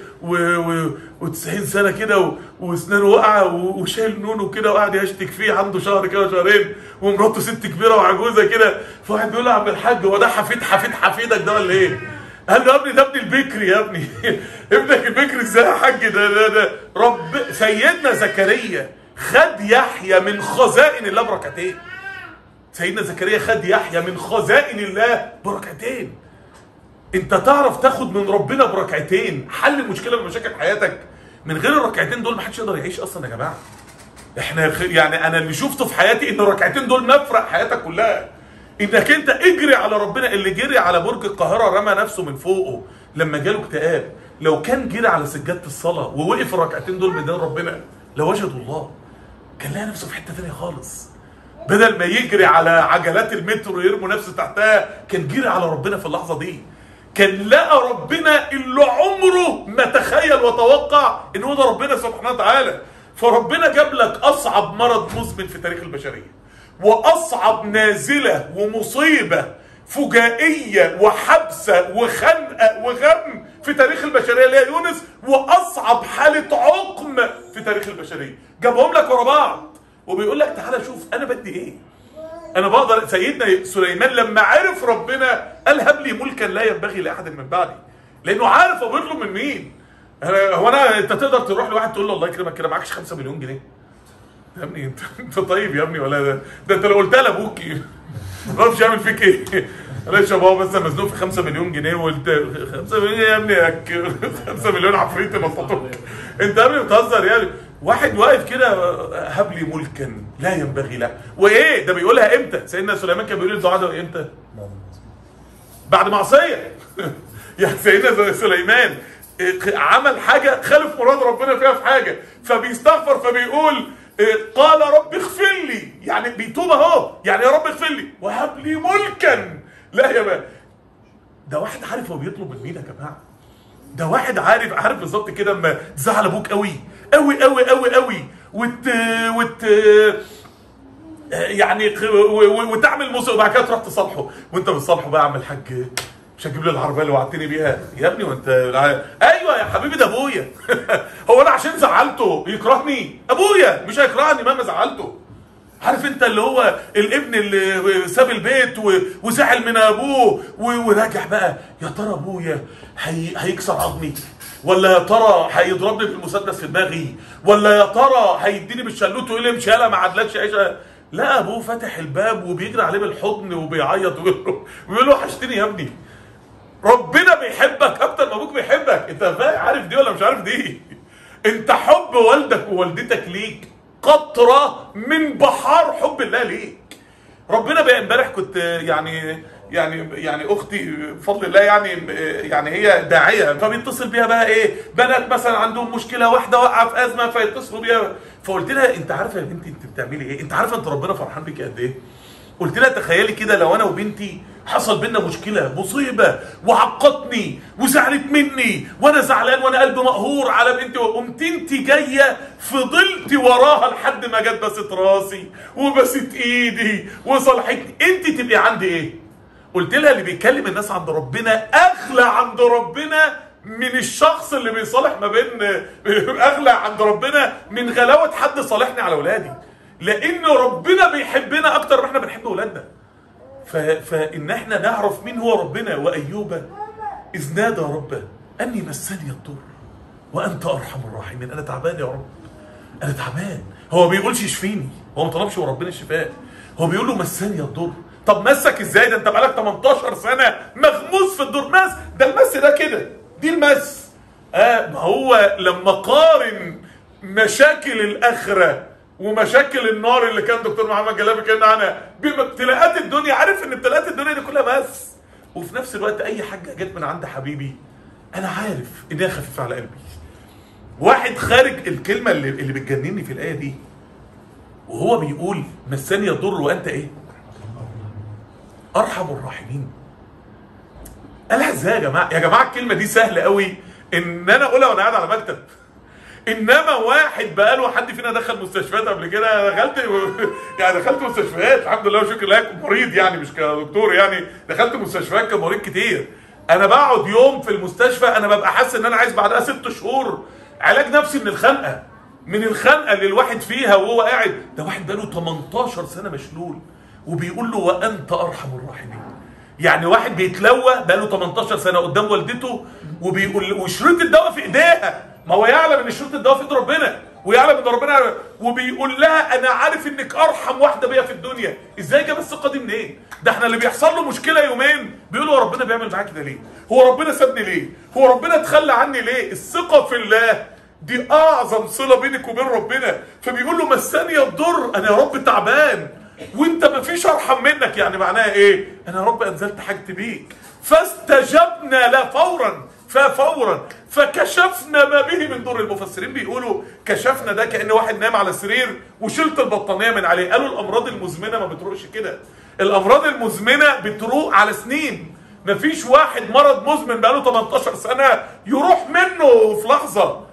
و90 سنه كده واسنانه واقعه وشايل نونه كده وقاعد يشتك فيه، عنده شهر كده وشهرين، ومراته ست كبيره وعجوزه كده، فواحد بيقول له يا عم الحاج هو ده حفيدك ده ولا ايه؟ قال له يا ابني ده ابني البكري يا ابني. ابنك البكري ازاي يا حاج؟ ده رب سيدنا زكريا خد يحيى من خزائن الله بركتين. سيدنا زكريا خد يحيى من خزائن الله بركعتين. انت تعرف تاخد من ربنا بركعتين حل مشكله من مشاكل حياتك؟ من غير الركعتين دول ما حدش يقدر يعيش اصلا يا جماعه. احنا يعني انا اللي شفته في حياتي ان الركعتين دول مفرق حياتك كلها. انك انت اجري على ربنا. اللي جري على برج القاهره رمى نفسه من فوقه لما جاله اكتئاب، لو كان جري على سجاده الصلاه ووقف الركعتين دول ميدان ربنا لوجدوا الله، كان لقى نفسه في حته ثانيه خالص. بدل ما يجري على عجلات المترو ويرموا نفسه تحتها، كان جري على ربنا في اللحظه دي، كان لقى ربنا اللي عمره ما تخيل وتوقع ان هو ده ربنا سبحانه وتعالى. فربنا جاب لك اصعب مرض مزمن في تاريخ البشريه، واصعب نازله ومصيبه فجائيه وحبسه وخنقه وغم في تاريخ البشريه اللي هي يونس، واصعب حاله عقم في تاريخ البشريه، جابهم لك ورا بعض وبيقول لك تعالى شوف انا بدي ايه، انا بقدر. سيدنا سليمان لما عرف ربنا قال هب لي ملكا لا ينبغي لاحد من بعدي، لانه عارف هو بيطلب من مين. هو انت تقدر تروح لواحد تقول له الله يكرمك كده معكش 5 مليون جنيه يا ابني؟ انت طيب يا ابني ولا ده انت لو قلتها لابوك ما تعرفش يعمل فيك ايه. معلش يا بابا بس مزنوق في 5 مليون جنيه وقلت 5 مليون يا ابني 5 مليون عفريت نططوك انت يا ابني بتهزر يعني. واحد واقف كده هب لي ملكا لا ينبغي له، وايه ده بيقولها امتى؟ سيدنا سليمان كان بيقول الدعاء ده امتى؟ بعد معصيه. يعني سيدنا سليمان عمل حاجه خالف مراد ربنا فيها في حاجه، فبيستغفر فبيقول قال رب اغفر لي، يعني بيتوب اهو، يعني يا رب اغفر لي وهب لي ملكا لا يا بقى. ده واحد عارف هو بيطلب من مين يا جماعه. ده واحد عارف بالظبط كده اما تزعل ابوك قوي قوي قوي قوي قوي يعني وتعمل مصيبه وبعد كده تروح تصالحه، وانت بتصالحه بقى يا عم الحاج مش هتجيب لي العربيه اللي وعدتني بيها يا ابني وانت ايوه يا حبيبي ده ابويا هو انا عشان زعلته يكرهني؟ ابويا مش هيكرهني مهما زعلته. عارف انت اللي هو الابن اللي ساب البيت وزعل من ابوه وراجع بقى، يا ترى ابويا هيكسر عظمي، ولا يا ترى هيضربني بالمسدس في دماغي، ولا يا ترى هيديني بالشلوت ويقول لي امشي يالا ما عادلكش عيشه. لا، ابوه فاتح الباب وبيجري عليه بالحضن وبيعيط ويقول له وحشتني يا ابني. ربنا بيحبك اكتر ما ابوك بيحبك. انت عارف دي ولا مش عارف دي؟ انت حب والدك ووالدتك ليك قطره من بحار حب الله ليك. ربنا امبارح كنت يعني اختي بفضل الله يعني هي داعيه، فبيتصل بيها بقى ايه بنات مثلا عندهم مشكله، واحده واقعه في ازمه فيتصلوا بيها، فقلت لها انت عارفه يا بنتي انت بتعملي ايه؟ انت عارفه انت ربنا فرحان بيكي قد ايه؟ قلت لها تخيلي كده لو انا وبنتي حصل بينا مشكله مصيبه وعقدتني وزعلت مني وانا زعلان وانا قلبي مقهور على بنتي، وقمت انت جايه فضلتي وراها لحد ما جت بست راسي وبست ايدي وصالحتني، انت تبقي عندي ايه؟ قلت لها اللي بيكلم الناس عند ربنا اغلى عند ربنا من الشخص اللي بيصالح ما بين اغلى عند ربنا من غلاوه حد صالحني على اولادي، لان ربنا بيحبنا اكتر ما احنا بنحب اولادنا. فان احنا نعرف مين هو ربنا. وايوب اذ نادى ربه اني مسني الضر وانت ارحم الراحمين. انا تعبان يا رب، انا تعبان. هو ما بيقولش اشفيني، هو ما طلبش من ربنا الشفاء، هو بيقول له مسني الضر. طب مسك ازاي؟ ده انت بقالك 18 سنه مغموس في الضر. مس ده المس ده كده، دي المس. ما هو لما قارن مشاكل الاخره ومشاكل النار اللي كان دكتور محمد جلابي كان عنها بابتلاءات الدنيا، عارف ان ابتلاءات الدنيا دي كلها مس. وفي نفس الوقت اي حاجه جت من عند حبيبي انا عارف انها خفيفه على قلبي. واحد خارج الكلمه اللي بتجنني في الايه دي وهو بيقول مسني الضر وانت ايه؟ ارحم الراحمين. قالها ازاي يا جماعه؟ يا جماعه الكلمه دي سهله قوي ان انا اقولها وانا قاعد على مكتب، انما واحد بقاله حد فينا دخل مستشفيات قبل كده؟ دخلت مستشفيات الحمد لله وشكر لله كمريض يعني مش كدكتور، يعني دخلت مستشفيات كمريض كتير. انا بقعد يوم في المستشفى انا ببقى حاسس ان انا عايز بعدها 6 شهور علاج نفسي من الخنقه اللي الواحد فيها وهو قاعد. ده واحد بقاله 18 سنه مشلول وبيقول له وانت ارحم الراحمين. يعني واحد بيتلوى بقاله 18 سنه قدام والدته وبيقول وشريط الدواء في ايديها، ما هو يعلم ان شريط الدواء في ايد ربنا ويعلم ان ربنا، وبيقول لها انا عارف انك ارحم واحده بيا في الدنيا. ازاي جاب الثقه دي منين؟ ده احنا اللي بيحصل له مشكله يومين بيقولوا هو ربنا بيعمل معاك كده ليه؟ هو ربنا سابني ليه؟ هو ربنا تخلى عني ليه؟ الثقه في الله دي اعظم صله بينك وبين ربنا. فبيقول له مسني الضر، انا يا رب تعبان وانت مفيش ارحم منك. يعني معناها ايه؟ انا يا رب انزلت حاجتي بيك فاستجبنا له فورا فكشفنا ما به من ضر. المفسرين بيقولوا كشفنا ده كأن واحد نام على سرير وشلت البطانيه من عليه. قالوا الامراض المزمنه ما بتروقش كده، الامراض المزمنه بتروق على سنين. مفيش واحد مرض مزمن بقاله 18 سنه يروح منه في لحظه.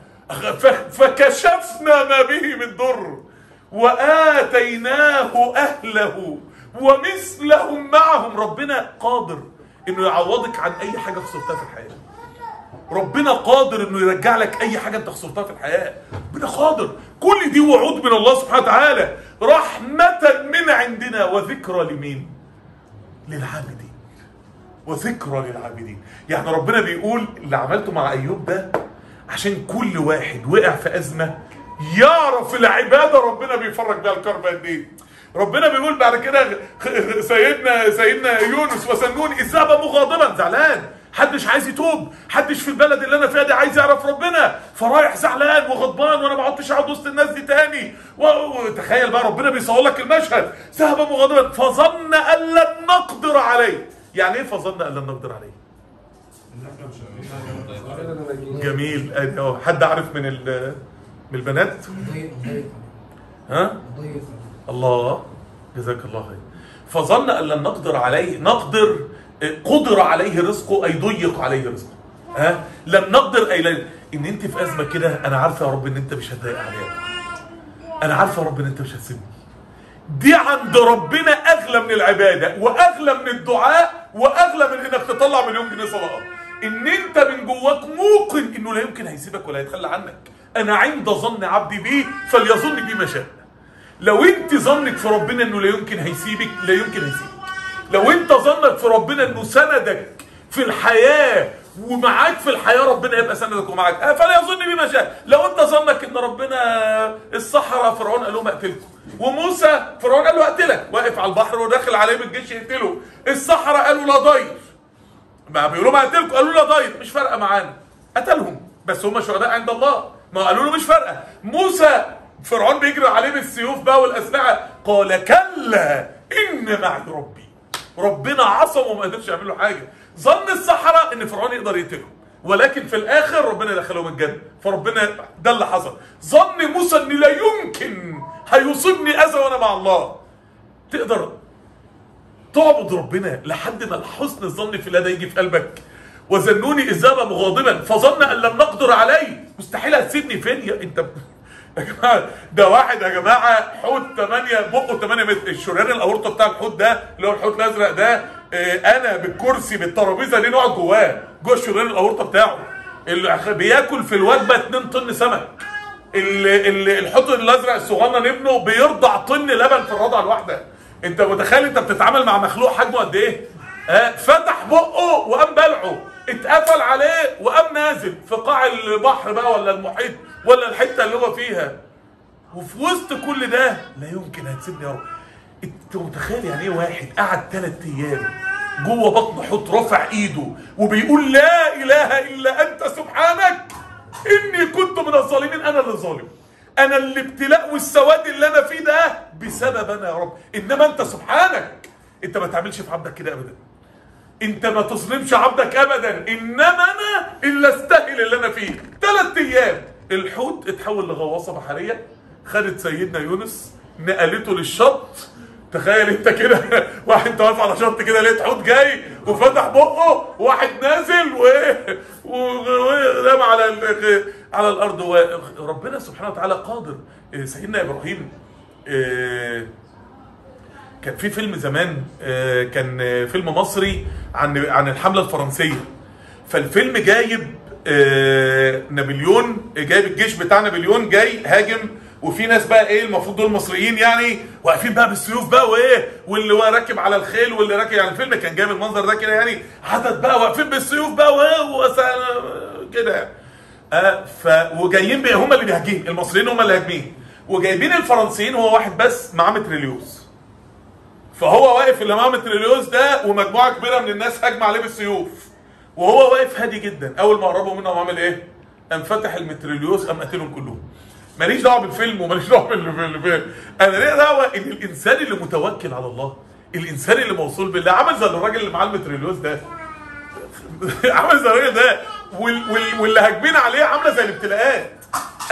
فكشفنا ما به من ضر وآتيناه أهله ومثلهم معهم. ربنا قادر إنه يعوضك عن أي حاجة خسرتها في الحياة. ربنا قادر إنه يرجع لك أي حاجة أنت خسرتها في الحياة. ربنا قادر. كل دي وعود من الله سبحانه وتعالى، رحمة من عندنا وذكرى لمين؟ للعابدين. وذكرى للعابدين. يعني ربنا بيقول اللي عملته مع أيوب ده عشان كل واحد وقع في أزمة يعرف العبادة ربنا بيفرج بيها الكرب قد ايه. ربنا بيقول بعد كده سيدنا يونس وسنون إذ ذهب مغاضبا، زعلان، حدش عايز يتوب، حدش في البلد اللي انا فيها دي عايز يعرف ربنا، فرايح زعلان وغضبان وانا ما عدتش اقعد وسط الناس دي تاني. وتخيل بقى ربنا بيصور لك المشهد، ذهب مغاضبا فظن ان لن نقدر عليه. يعني ايه فظن ان لن نقدر عليه؟ جميل. ادي اهو. حد عارف من من البنات؟ ها؟ الله، جزاك الله خير. فظن ان لن نقدر عليه، قدر عليه رزقه اي ضيق عليه رزقه. ها؟ لن نقدر اي ان انت في ازمه كده، انا عارفه يا رب ان انت مش هتضايق عليا، انا عارفه يا رب ان انت مش هتسيبني. دي عند ربنا اغلى من العباده، واغلى من الدعاء، واغلى من انك تطلع 1,000,000 جنيه صدقه. ان انت من جواك موقن انه لا يمكن هيسيبك ولا هيتخلى عنك. انا عند ظن عبدي بي فليظن بي ما شاء. لو انت ظنك في ربنا انه لا يمكن هيسيبك، لا يمكن هيسيبك. لو انت ظنك في ربنا انه سندك في الحياه ومعاك في الحياه، ربنا يبقى سندك ومعاك. فليظن بي ما شاء. لو انت ظنك ان ربنا الصحراء فرعون قال لهم اقتلكم، وموسى فرعون قال له اقتلك، واقف على البحر وداخل عليه بالجيش يقتله. الصحراء قالوا لا ضير، ما بيقولوا ما قتلكم، قالوا لا ضير، مش فارقه معانا. قتلهم، بس هم شهداء عند الله، ما قالوا له مش فارقه. موسى فرعون بيجري عليه بالسيوف بقى والاسلحه، قال كلا ان معي ربي. ربنا عصمه وما قدرش يعمل له حاجه. ظن السحره ان فرعون يقدر يقتلهم، ولكن في الاخر ربنا دخلهم الجنه. فربنا ده اللي حصل. ظن موسى ان لا يمكن هيصيبني اذى وانا مع الله. تقدر تعبد ربنا لحد ما حسن الظن في الله ده يجي في قلبك. وظنوني اذ ذهب مغاضبا فظن ان لم نقدر عليه. مستحيل هتسيبني فين يا انت؟ يا جماعه ده واحد يا جماعه حوت 8 بقه 8 متر. الشريان الاورطه بتاع الحوت ده اللي هو الحوت الازرق ده، انا بالكرسي بالترابيزه اللي نقعد جوه الشريان الاورطه بتاعه. اللي بياكل في الوجبه 2 طن سمك. الحوت الازرق الصغنن ابنه بيرضع طن لبن في الرضعه الواحده. انت متخيل انت بتتعامل مع مخلوق حجمه قد ايه؟ فتح بقه وقام بلعه، اتقفل عليه وقام نازل في قاع البحر بقى ولا المحيط ولا الحته اللي هو فيها. وفي وسط كل ده لا يمكن هتسيبني يا رب. انت متخيل يعني ايه واحد قعد 3 ايام جوه بطن حوت رافع ايده وبيقول لا اله الا انت سبحانك اني كنت من الظالمين. انا اللي ظالم، انا الابتلاء والسواد اللي انا فيه ده بسبب انا يا رب. انما انت سبحانك، انت ما تعملش في عبدك كده ابدا، انت ما تظلمش عبدك ابدا. انما انا اللي استاهل اللي انا فيه. 3 ايام الحوت اتحول لغواصه بحريه، خدت سيدنا يونس نقلته للشط. تخيل انت كده واحد انت واقف على شط كده لقيت حوت جاي وفتح بقه، واحد نازل ورمى على الارض. وربنا سبحانه وتعالى قادر. سيدنا ابراهيم كان في فيلم زمان، كان فيلم مصري عن الحمله الفرنسيه. فالفيلم جايب نابليون، جايب الجيش بتاع نابليون جاي هاجم، وفي ناس بقى ايه المفروض دول مصريين يعني واقفين بقى بالسيوف بقى وايه، واللي هو راكب على الخيل واللي راكب، يعني الفيلم كان جايب المنظر ده كده يعني، عدد بقى واقفين بالسيوف بقى كده. وجايين هم اللي بيهاجمين، المصريين هم اللي هاجمين، وجايبين الفرنسيين هو واحد بس معاه متريليوس. فهو واقف اللي معاه متريليوس ده ومجموعه كبيره من الناس هاجمه عليه بالسيوف، وهو واقف هادي جدا. اول ما قربوا منه عمل ايه؟ قام فتح المتريليوس قام قتلهم كلهم. ماليش دعوه بالفيلم وماليش دعوه بالفيلم، انا ليه دعوه ان الانسان اللي متوكل على الله، الانسان اللي موصول بالله، عامل زي الراجل اللي معاه المتريليوس ده عامل زي الراجل ده، واللي هاجمين عليه عامله زي الابتلاءات.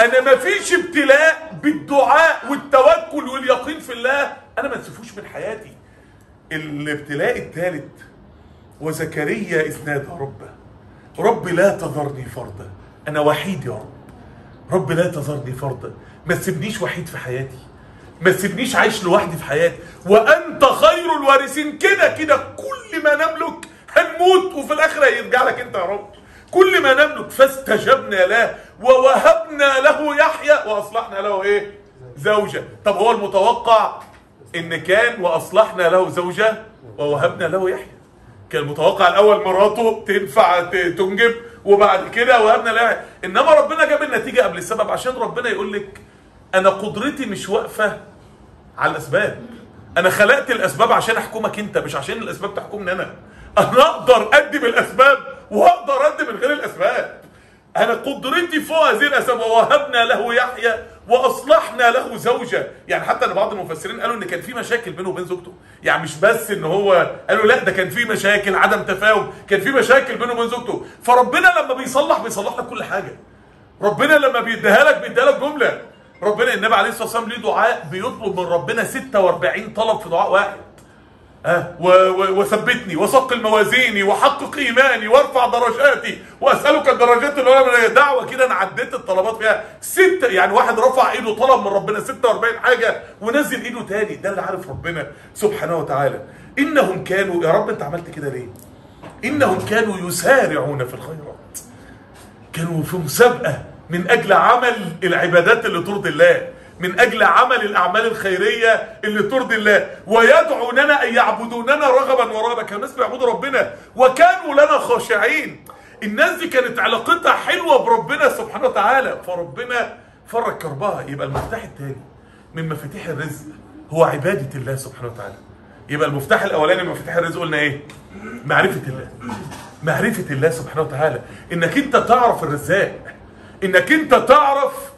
انا ما فيش ابتلاء بالدعاء والتوكل واليقين في الله انا ما انسفوش من حياتي. الابتلاء الثالث، وزكريا اذ نادى ربه رب لا تذرني فردا، انا وحيد يا رب، رب لا تذرني فردا، ما تسيبنيش وحيد في حياتي، ما تسيبنيش عايش لوحدي في حياتي، وانت خير الوارثين. كده كده كل ما نملك هنموت وفي الاخره هيرجع لك انت يا رب. كل ما نملك. فاستجبنا له ووهبنا له يحيى واصلحنا له ايه؟ زوجه. طب هو المتوقع ان كان واصلحنا له زوجه ووهبنا له يحيى. كان المتوقع الاول مراته تنفع تنجب وبعد كده وهبنا له، انما ربنا جاب النتيجه قبل السبب، عشان ربنا يقول لك انا قدرتي مش واقفه على الاسباب، انا خلقت الاسباب عشان احكمك انت، مش عشان الاسباب تحكمني انا. انا اقدر ادي بالاسباب واقدر ادي من غير الاسباب. انا قدرتي فوق هذه الاسباب. ووهبنا له يحيى واصلحنا له زوجه. يعني حتى ان بعض المفسرين قالوا ان كان في مشاكل بينه وبين زوجته، يعني مش بس ان هو قالوا لا، ده كان في مشاكل، عدم تفاهم، كان في مشاكل بينه وبين زوجته. فربنا لما بيصلح لك كل حاجه. ربنا لما بيديها لك جمله. ربنا النبي عليه الصلاه والسلام ليه دعاء بيطلب من ربنا 46 طلب في دعاء واحد. وثبتني وثقل موازيني وحقق ايماني وارفع درجاتي واسالك الدرجات العلى. دعوه كده انا عديت الطلبات فيها 6، يعني واحد رفع ايده طلب من ربنا 46 حاجه ونزل ايده تاني. ده اللي عارف ربنا سبحانه وتعالى. انهم كانوا، يا رب انت عملت كده ليه؟ انهم كانوا يسارعون في الخيرات، كانوا في مسابقه من اجل عمل العبادات اللي ترضي الله، من اجل عمل الاعمال الخيريه اللي ترضي الله، ويدعوننا ان يعبدوننا رغبا ورهبا. كانوا الناس بيعبدوا ربنا وكانوا لنا خاشعين. الناس دي كانت علاقتها حلوه بربنا سبحانه وتعالى، فربنا فرج كربها. يبقى المفتاح الثاني من مفاتيح الرزق هو عباده الله سبحانه وتعالى. يبقى المفتاح الاولاني من مفاتيح الرزق قلنا ايه؟ معرفه الله. معرفه الله سبحانه وتعالى، انك انت تعرف الرزاق، انك انت تعرف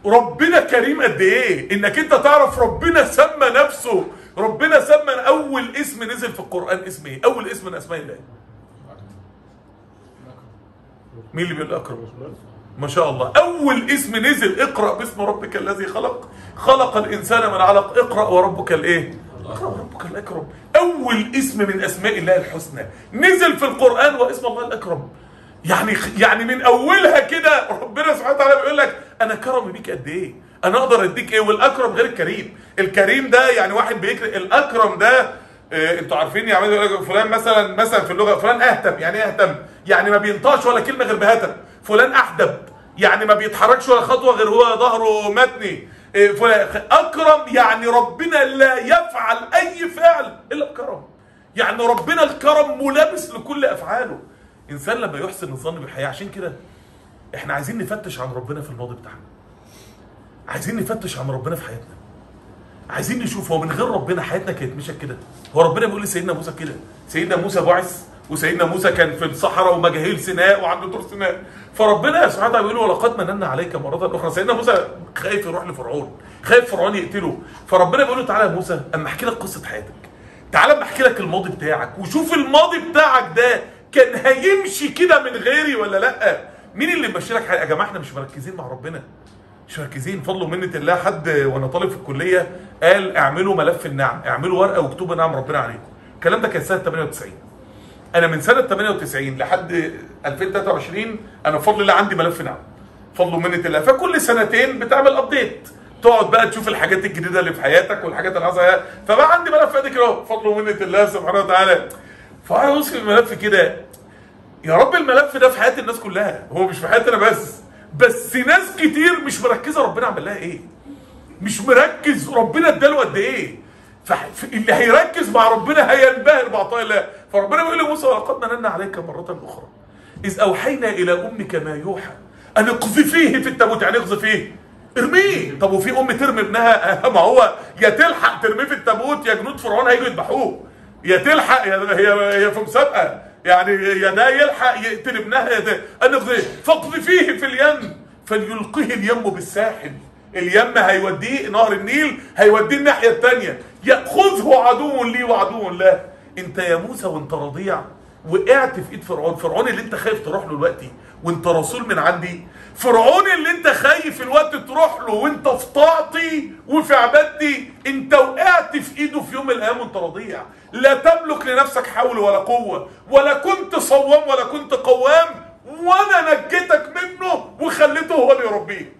ربنا كريم قد ايه، انك انت تعرف ربنا سمى نفسه. ربنا سمى اول اسم نزل في القرآن اسم ايه؟ اول اسم من اسماء الله. مين اللي بيقول اكرم؟ ما شاء الله. اول اسم نزل اقرأ باسم ربك الذي خلق، خلق الانسان من علق، اقرأ وربك الايه؟ اقرأ وربك الاكرم. اول اسم من اسماء الله الحسنى نزل في القرآن واسم الله الاكرم. يعني من اولها كده ربنا سبحانه وتعالى بيقول لك انا كرمي بيك قد ايه، انا اقدر اديك ايه. والاكرم غير الكريم. الكريم ده يعني واحد بيكرم، الاكرم ده انتوا عارفين يعملوا فلان مثلا في اللغه فلان اهتم. يعني ايه اهتم؟ يعني ما بينطقش ولا كلمه غير بهتم. فلان احدب، يعني ما بيتحركش ولا خطوه غير هو ظهره متني. فلان اكرم يعني ربنا لا يفعل اي فعل الا بكرم. يعني ربنا الكرم ملابس لكل افعاله. انسان لما يحسن الظن بالحياه، عشان كده احنا عايزين نفتش عن ربنا في الماضي بتاعنا، عايزين نفتش عن ربنا في حياتنا، عايزين نشوف هو من غير ربنا حياتنا كانت مشت كده. هو ربنا بيقول لسيدنا موسى كده. سيدنا موسى بعث، وسيدنا موسى كان في الصحراء ومجاهيل سيناء وعنده طور سيناء. فربنا سبحانه وتعالى بيقول له ولقد مننا عليك مره اخرى. سيدنا موسى خايف يروح لفرعون، خايف فرعون يقتله. فربنا بيقول له تعالى يا موسى اما احكي لك قصه حياتك، تعالى اما احكي لك الماضي بتاعك، وشوف الماضي بتاعك ده كان هيمشي كده من غيري ولا لا. مين اللي ماشي لك يا جماعه؟ احنا مش مركزين مع ربنا، مش مركزين. فضل ومنه الله. حد وانا طالب في الكليه قال اعملوا ملف النعم، اعملوا ورقه واكتبوا نعم ربنا عليكم. الكلام ده كان سنه 98. انا من سنه 98 لحد 2023 انا بفضل الله عندي ملف نعم، فضل ومنه الله. فكل سنتين بتعمل ابديت، تقعد بقى تشوف الحاجات الجديده اللي في حياتك والحاجات اللي حصلت. فبقى عندي ملف قد كده بفضل ومنه الله سبحانه وتعالى. فانا اوصل الملف كده، يا رب الملف ده في حياه الناس كلها، هو مش في حياتنا بس ناس كتير مش مركزه ربنا عمل لها ايه، مش مركز ربنا اداله قد ايه. اللي هيركز مع ربنا هينبهر بعطاء الله. فربنا بيقول لموسى ولقد مننا عليك مره اخرى اذ اوحينا الى امك ما يوحى ان اقذفيه في التابوت. يعني اقذفيه، ارميه. طب وفي ام ترمي ابنها؟ ما هو يا تلحق ترميه في التابوت يا جنود فرعون هيجوا يذبحوه، يا تلحق هي في مسابقه، يعني يا ده يلحق يقتل ابنها يا ده. فاقذفيه في اليم فليلقيه اليم بالساحل. اليم هيوديه نهر النيل، هيوديه الناحيه الثانيه. ياخذه عدو لي وعدو له. انت يا موسى وانت رضيع وقعت في ايد فرعون. فرعون اللي انت خايف تروح له دلوقتي وانت رسول من عندي، فرعون اللي انت خايف الوقت تروح له وانت في طاعتي وفي عبادتي، انت وقعت في ايده في يوم من الايام وانت رضيع. لا تملك لنفسك حول ولا قوه، ولا كنت صوام ولا كنت قوام، وانا نجيتك منه وخليته هو اللي يربيك.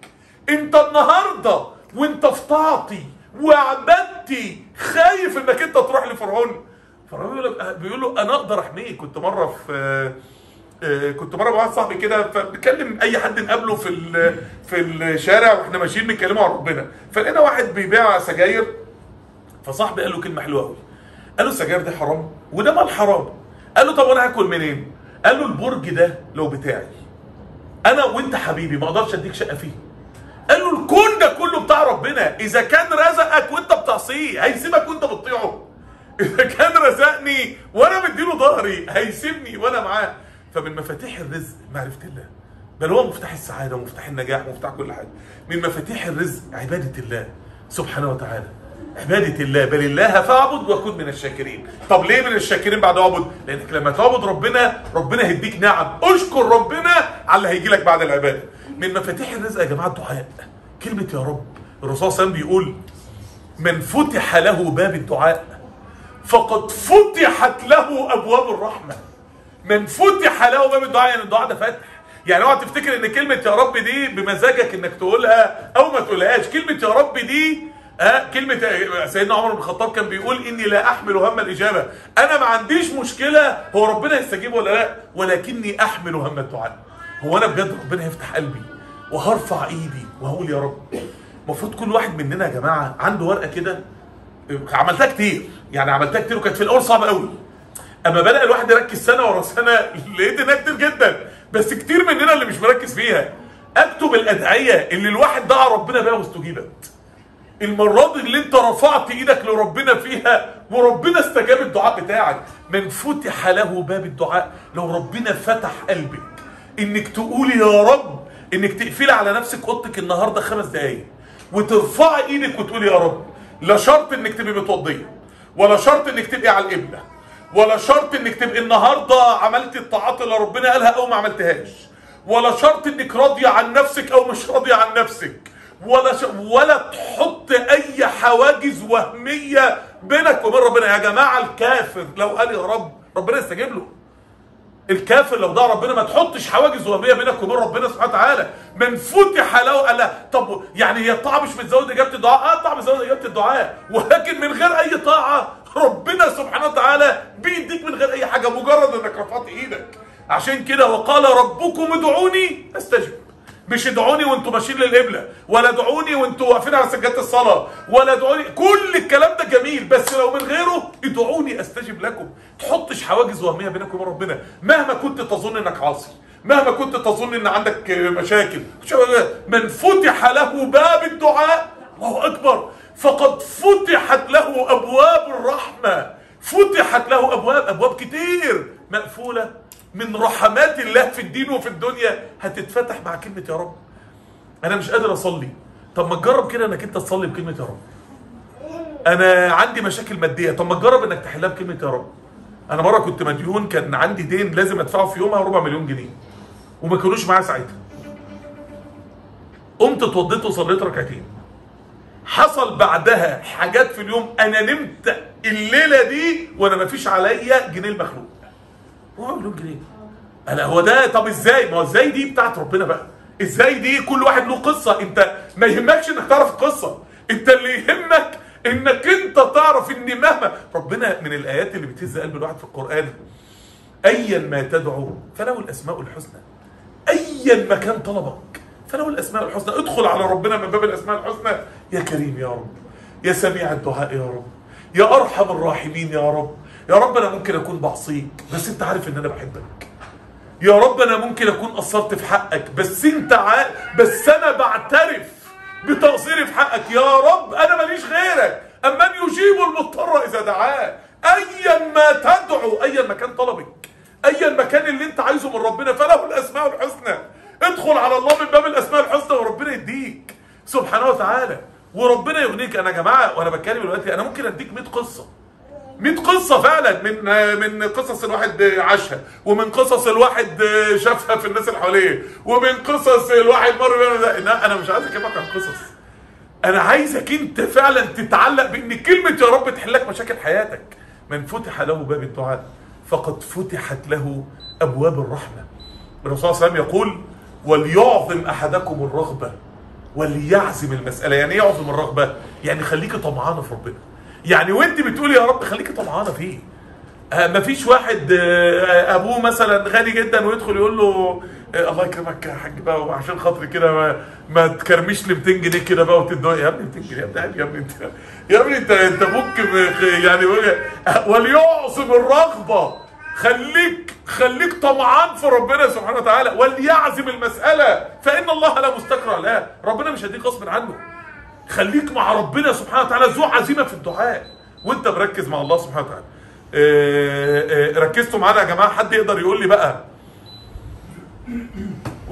انت النهارده وانت في طاعتي وعبادتي خايف انك انت تروح لفرعون. فرعون بيقول له انا اقدر احميك. كنت مره مع واحد صاحبي كده، فبكلم اي حد نقابله في الشارع واحنا ماشيين بنتكلموا عن ربنا، فلقينا واحد بيبيع سجاير. فصاحبي قال له كلمه حلوه قوي، قال له السجاير دي حرام وده مال حرام. قال له طب وانا هاكل منين؟ قال له البرج ده لو بتاعي انا وانت حبيبي ما اقدرش اديك شقه فيه. قال له الكون ده كله بتاع ربنا، اذا كان رزقك وانت بتعصيه هيسيبك وانت بتطيعه؟ اذا كان رزقني وانا مديله ظهري هيسيبني وانا معاه؟ فمن مفاتيح الرزق معرفه الله. بل هو مفتاح السعاده ومفتاح النجاح ومفتاح كل حاجه. من مفاتيح الرزق عباده الله سبحانه وتعالى، عباده الله. بل الله فاعبد وكن من الشاكرين. طب ليه من الشاكرين بعد اعبد؟ لانك لما تعبد ربنا هيديك نعم. اشكر ربنا على اللي هيجي لك بعد العباده. من مفاتيح الرزق يا جماعه الدعاء، كلمه يا رب. الرسول صلى الله عليه وسلم بيقول من فتح له باب الدعاء فقد فتحت له ابواب الرحمه. من فتح له باب الدعاء يعني الدعاء ده فتح. يعني اوعى تفتكر ان كلمه يا رب دي بمزاجك انك تقولها او ما تقولهاش. كلمه يا رب دي كلمه سيدنا عمر بن الخطاب كان بيقول اني لا احمل هم الاجابه. انا ما عنديش مشكله هو ربنا يستجيب ولا لا، ولكني احمل هم الدعاء. هو انا بجد ربنا هيفتح قلبي وهرفع ايدي وهقول يا رب. المفروض كل واحد مننا يا جماعه عنده ورقه كده. عملتها كتير، يعني عملتها كتير وكانت في الاول صعبه قوي. اما بدأ الواحد يركز سنه ورا سنه لقيت انها كتير جدا، بس كتير مننا اللي مش مركز فيها. اكتب الادعيه اللي الواحد دعا ربنا بيها واستجيبت. المرات اللي انت رفعت ايدك لربنا فيها وربنا استجاب الدعاء بتاعك. من فتح له باب الدعاء، لو ربنا فتح قلبك انك تقولي يا رب، انك تقفلي على نفسك اوضتك النهارده 5 دقايق وترفعي ايدك وتقولي يا رب. لا شرط انك تبقي متوضيه، ولا شرط انك تبقي على القبله، ولا شرط انك تبقي النهارده عملتي الطاعات اللي ربنا قالها او ما عملتهاش، ولا شرط انك راضيه عن نفسك او مش راضيه عن نفسك، ولا تحط اي حواجز وهميه بينك وبين ربنا. يا جماعه الكافر لو قال يا رب ربنا يستجيب له. الكافر لو دعا ربنا ما تحطش حواجز وهميه بينك وبين ربنا سبحانه وتعالى. من فتح له قال لا. طب يعني هي الطاعه مش بتزود اجابه الدعاء؟ الطاعه بتزود اجابه الدعاء، ولكن من غير اي طاعه ربنا سبحانه وتعالى بيديك من غير اي حاجه، مجرد انك رفعت ايدك. عشان كده وقال ربكم ادعوني استجب. مش ادعوني وانتوا ماشيين للقبله، ولا ادعوني وانتوا واقفين على سجاده الصلاه، ولا ادعوني. كل الكلام ده جميل، بس لو من غيره ادعوني استجب لكم. تحطش حواجز وهميه بينك وبين ربنا. مهما كنت تظن انك عاصي، مهما كنت تظن ان عندك مشاكل، من فتح له باب الدعاء الله اكبر فقد فتحت له ابواب الرحمه. فتحت له ابواب كتير مقفوله من رحمات الله في الدين وفي الدنيا هتتفتح مع كلمه يا رب. انا مش قادر اصلي، طب ما تجرب كده انك انت تصلي بكلمه يا رب. انا عندي مشاكل ماديه، طب ما تجرب انك تحلها بكلمه يا رب. انا مره كنت مديون، كان عندي دين لازم ادفعه في يومها 4 مليون جنيه وما كانوش معايا ساعتها. قمت اتوضيت وصليت ركعتين. حصل بعدها حاجات في اليوم، انا نمت الليله دي وانا ما فيش عليا جنيه المخلوق. 4 مليون جنيه. انا هو ده؟ طب ازاي؟ ما هو ازاي دي بتاعت ربنا بقى. ازاي دي؟ كل واحد له قصه. انت ما يهمكش انك تعرف القصه، انت اللي يهمك انك انت تعرف ان مهما ربنا من الايات اللي بتهز قلب الواحد في القران، ايا ما تدعو فله الاسماء الحسنى. ايا ما كان طلبك فله الاسماء الحسنى. ادخل على ربنا من باب الاسماء الحسنى. يا كريم يا رب، يا سميع الدعاء يا رب، يا ارحم الراحمين يا رب. يا رب انا ممكن اكون بعصيك بس انت عارف ان انا بحبك. يا رب انا ممكن اكون قصرت في حقك بس انت بس انا بعترف بتقصيري في حقك. يا رب انا ماليش غيرك، امن يجيب المضطر اذا دعاه. ايا ما تدعو، ايا ما كان طلبك، ايا ما كان اللي انت عايزه من ربنا فله الاسماء الحسنى. ادخل على الله من باب الاسماء الحسنى وربنا يديك سبحانه وتعالى، وربنا يغنيك. انا يا جماعه وانا بتكلم دلوقتي انا ممكن اديك 100 قصه، 100 قصه فعلا من قصص الواحد عاشها، ومن قصص الواحد شافها في الناس اللي حواليه، ومن قصص الواحد مر بيها. انا مش عايز اكلمك عن قصص، انا عايزك انت فعلا تتعلق بان كلمه يا رب تحلك مشاكل حياتك. من فتح له باب الدعاء فقد فتحت له ابواب الرحمه. الرسول صلى الله عليه وسلم يقول وليعظم احدكم الرغبه وليعزم المساله. يعني ايه يعظم الرغبه؟ يعني خليكي طمعانه في ربنا. يعني وانت بتقولي يا رب خليكي طمعانه فيه. مفيش واحد ابوه مثلا غني جدا ويدخل يقول له الله يكرمك يا حاج بقى وعشان خاطري كده ما تكرمش لي 200 جنيه كده بقى وتدوها. يا ابني 200 جنيه يا ابني انت ممكن يعني. وليعظم الرغبه، خليك طمعان في ربنا سبحانه وتعالى. وليعزم المساله فان الله لا مستكره له. ربنا مش هيديك غصب عنه. خليك مع ربنا سبحانه وتعالى ذو عزيمه في الدعاء وانت مركز مع الله سبحانه وتعالى. ركزتوا معانا يا جماعه؟ حد يقدر يقول لي بقى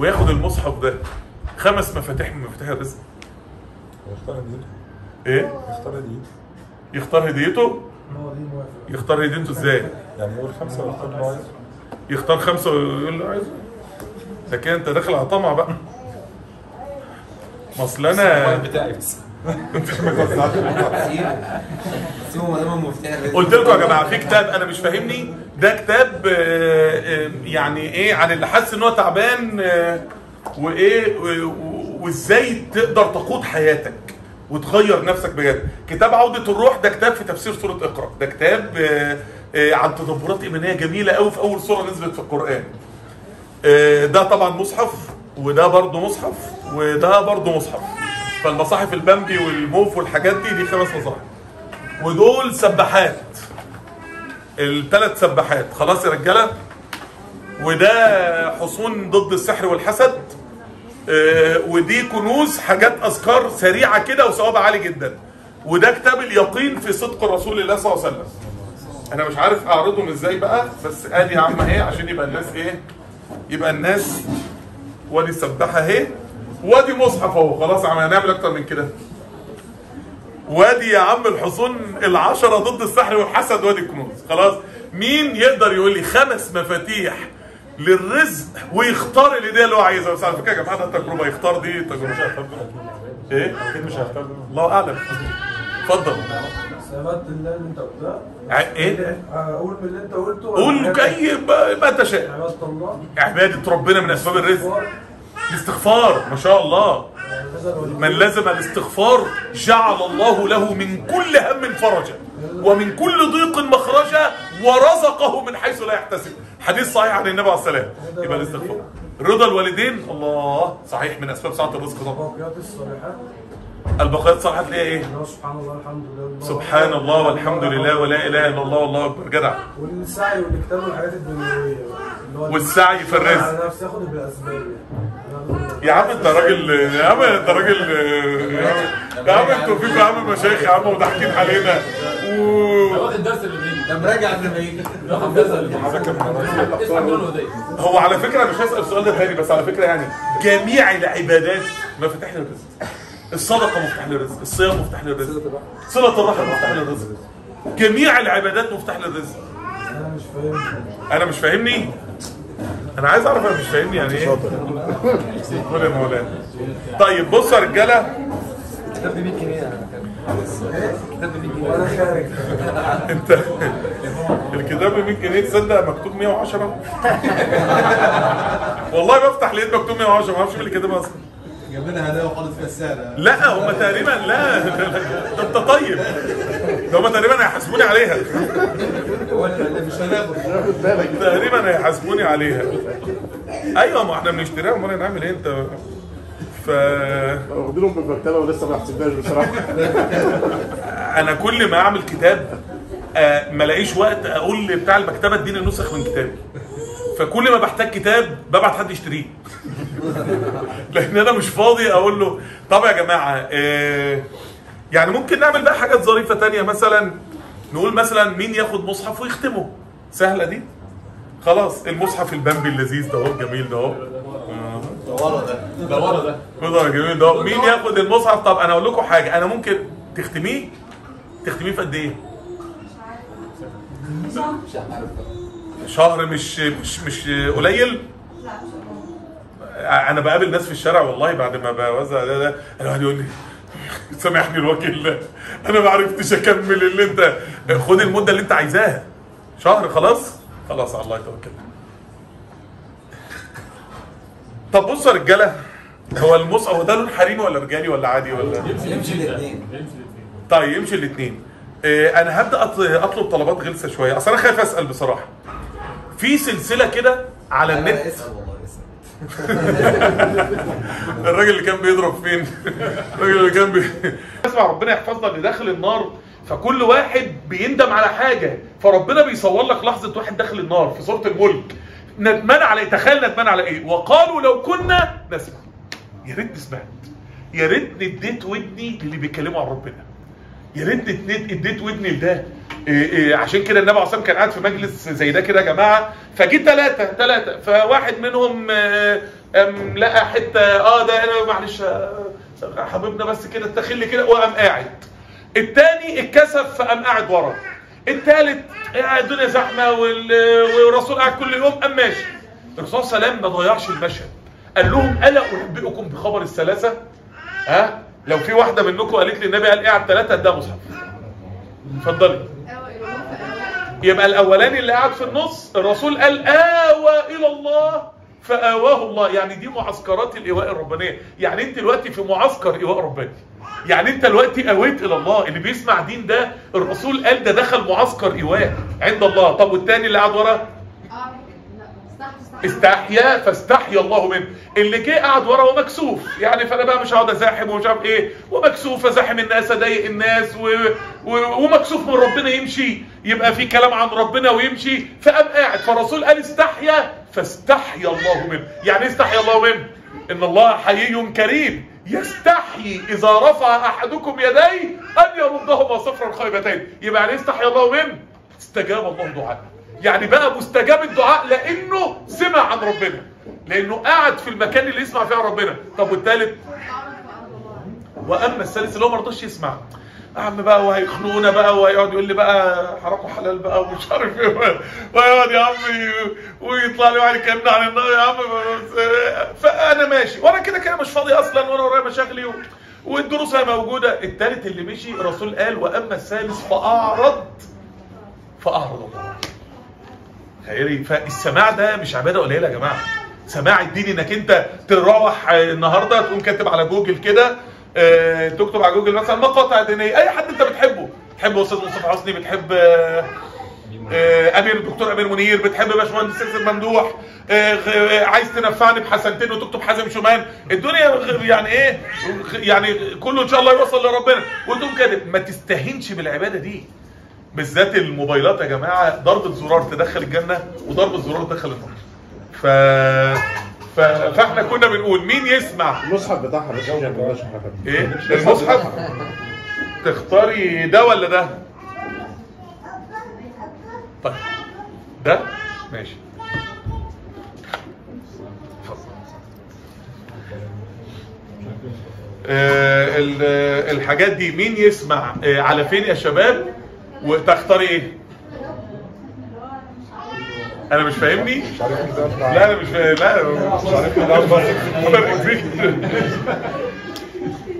وياخد المصحف ده 5 مفاتيح من مفاتيح الرزق. يختار هديته. ايه؟ يختار هديته. يختار هديته؟ هو دي موافق. يختار هديته ازاي؟ يعني يقول 5 ويختار اللي هو عايزه. يختار 5 ويقول له عايزه. ده كده انت داخل على طمع بقى. ما اصل انا بتاعي بس. سيبوا ما دام مفتاح. قلت لكم يا جماعه في كتاب انا مش فاهمني، ده كتاب يعني ايه عن اللي حاسس ان هو تعبان وايه وازاي تقدر تقود حياتك وتغير نفسك بجد. كتاب عودة الروح ده كتاب في تفسير سورة اقرأ، ده كتاب عن تدبرات ايمانيه جميله قوي في اول سوره نزلت في القران. ده طبعا مصحف، وده برضه مصحف، وده برضه مصحف. فالمصاحف البامبي والموف والحاجات دي 5 مصاحف، ودول سباحات، ال3 سباحات. خلاص يا رجاله. وده حصون ضد السحر والحسد، ودي كنوز، حاجات اذكار سريعه كده وثوابها عالي جدا. وده كتاب اليقين في صدق رسول الله صلى الله عليه وسلم. انا مش عارف اعرضهم ازاي بقى، بس ادي يا عم ايه عشان يبقى الناس ايه، يبقى الناس. وادي سباحه اهي، وادي مصحف اهو. خلاص هنعمل اكتر من كده. وادي يا عم الحصون ال10 ضد السحر والحسد، وادي الكنوز. خلاص مين يقدر يقول لي 5 مفاتيح للرزق ويختار الهديه اللي هو عايزها؟ بس على فكره يا جماعه ده تجربه، يختار دي تجربه. ايه؟ اكيد مش هيختار. الله اعلم. اتفضل. ثبت اللي انت قلتها. ايه؟ قول من اللي انت قلته. قول كي ما تشاء. عبادة الله. عباده ربنا من اسباب الرزق. الاستغفار، ما شاء الله. من لزم الاستغفار جعل الله له من كل هم فرجا ومن كل ضيق مخرجا ورزقه من حيث لا يحتسب. حديث صحيح عن النبي عليه السلام. يبقى الاستغفار. رضا الوالدين، الله، صحيح من اسباب سعه الرزق طبعا. الباقيات الصالحات. البقيات الصالحات اللي هي ايه؟ سبحان الله الحمد لله. سبحان الله والحمد لله ولا اله الا الله والله اكبر. جدع. والسعي والاكتاب والحاجات الدنيويه والسعي في الرزق. على نفسي اخد بالاسباب يا عم انت راجل، يا عم انت راجل، يا عم انتوا فيكم يا عم مشايخ يا عم وضاحكين علينا. واخد الدرس اللي بيجي ده مراجع قبل ما يجي. واخد الدرس اللي بيجي اسمع منه هديه. هو على فكره انا مش هسال السؤال ده تاني، بس على فكره يعني جميع العبادات مفاتيح للرزق. الصدقه مفتاح للرزق، الصيام مفتاح للرزق، صله الرحم مفتاح للرزق. جميع العبادات مفتاح للرزق. انا مش فاهم. انا مش فاهمني؟ انا عايز اعرف انا مش فاهمني يعني ايه؟ قول يا مولانا. طيب بصوا يا رجاله، كتاب ب 100 جنيه. كتاب ب 100 جنيه وانا خارج. انت الكتاب ب 100 جنيه تصدق مكتوب 110؟ والله بفتح لقيت مكتوب 110، ما اعرفش مين اللي كاتبها اصلا. جاب لنا هدايا وحاطط فيها السعر. لا هم تقريبا، لا ده انت طيب، ده هم تقريبا هيحاسبوني عليها. مش هناخد. تقريبا هيحاسبوني عليها. ايوه ما احنا بنشتريها، امال نعمل ايه انت؟ واخدينهم بالمكتبه ولسه ما حسبناش بصراحه. انا كل ما اعمل كتاب ما الاقيش وقت اقول لبتاع المكتبه اديني نسخ من كتابي، فكل ما بحتاج كتاب ببعت حد يشتريه. لان انا مش فاضي اقول له طب يا جماعه يعني ممكن نعمل بقى حاجات ظريفه تانية، مثلا نقول مثلا مين ياخد مصحف ويختمه. سهله دي. خلاص المصحف البامبي اللذيذ ده اهو، الجميل ده اهو، ده ورا ده ده جميل ده اهو. مين ياخد المصحف؟ طب انا اقول لكم حاجه، انا ممكن تختميه في قد ايه؟ شهر. مش قليل. انا بقابل ناس في الشارع والله بعد ما بوزع ده الواحد يقول لي سامحني الوكيل ده انا ما عرفتش اكمل اللي انت. خد المده اللي انت عايزاها، شهر. خلاص على الله يتوكل. طب بصوا يا رجاله، هو المصحف هو ده لون حريمي ولا رجالي ولا عادي ولا؟ يمشي الاثنين. طيب يمشي الاثنين. انا هبدا اطلب طلبات غلسه شويه، اصل انا خايف اسال بصراحه. في سلسله كده على النت. اسال والله اسال. الراجل اللي كان بيضرب فين؟ الراجل اللي كان اسمع، ربنا يحفظنا اللي داخل النار، فكل واحد بيندم على حاجه، فربنا بيصور لك لحظه واحد داخل النار في سوره الملك ندمان على ايه؟ تخيل ندمان على ايه؟ وقالوا لو كنا نسمع. يا ريت سمعت، يا ريت اديت ودني للي بيتكلموا عن ربنا، يا ريت اديت ودني لده. عشان كده النبي عليه الصلاه والسلام كان قاعد في مجلس زي ده كده يا جماعه، فجه ثلاثه فواحد منهم لقى حته ده انا معلش حبيبنا بس كده اتخلي كده وقام قاعد. الثاني اتكسف فقام قاعد ورا. الثالث الدنيا زحمه والرسول قاعد كل يوم قام ماشي. الرسول صلى الله عليه وسلم ما ضيعش المشهد، قال لهم الا انبئكم بخبر الثلاثه؟ لو في واحده منكم قالت لي النبي قال قاعد ثلاثه ده مصحف. اتفضلي. يبقى الاولاني اللي قاعد في النص الرسول قال آوى الى الله فآواه الله، يعني دي معسكرات الايواء الربانيه. يعني انت دلوقتي في معسكر ايواء رباني، يعني انت دلوقتي اويت الى الله. اللي بيسمع دين ده الرسول قال ده دخل معسكر ايواء عند الله. طب والتاني اللي قاعد ورا استحيا فاستحيا الله منه. اللي جه قاعد ورا ومكسوف، يعني فانا بقى مش هقعد ازاحم ومش عارف ايه، ومكسوف ازاحم الناس اضايق الناس ومكسوف من ربنا يمشي، يبقى في كلام عن ربنا ويمشي، فقام قاعد. فالرسول قال استحيا فاستحيا الله منه. يعني استحيا الله منه ان الله حيي كريم يستحيي اذا رفع احدكم يديه ان يردهما صفرا خيبتين. يبقى يعني استحيا الله منه استجاب الله دعاء، يعني بقى مستجاب الدعاء لانه سمع عن ربنا، لانه قاعد في المكان اللي يسمع فيه عن ربنا. طب والثالث؟ واما الثالث اللي هو ما رضاش يسمع، عم بقى وهيخنقونا بقى وهيقعد يقول لي بقى حرام وحلال بقى ومش عارف ايه، ويقعد يا عم ويطلع لي واحد يكلمنا عن النار يا عم. فانا ماشي وانا كده مش فاضي اصلا، وانا ورايا مشاغلي والدروس هي موجوده. الثالث اللي مشي الرسول قال واما الثالث فاعرض الله. خيري. فالسماع ده مش عباده قليله يا جماعه. سماع الدين انك انت تروح النهارده تقوم كاتب على جوجل كده، تكتب على جوجل مثلا مقاطع دينيه، اي حد انت بتحبه، بتحب استاذ مصطفى حسني، بتحب الدكتور امير منير، بتحب باشمهندس سيد ممدوح، عايز تنفعني بحسنتين وتكتب حازم شومان. الدنيا يعني ايه، يعني كله ان شاء الله يوصل لربنا، وتقوم كاتب. ما تستهينش بالعباده دي، بالذات الموبايلات يا جماعه، ضربه زرار تدخل الجنه وضربه زرار تدخل النار. فاحنا كنا بنقول مين يسمع المصحف بتاعها بس ايه المصحف؟ تختاري ده ولا ده؟ طيب ده ماشي. الحاجات دي مين يسمع على فين يا شباب؟ وتختاري ايه؟ انا مش فاهمني؟ مش عارف ازاي اطلع. لا انا مش فاهم. لا مش عارف ازاي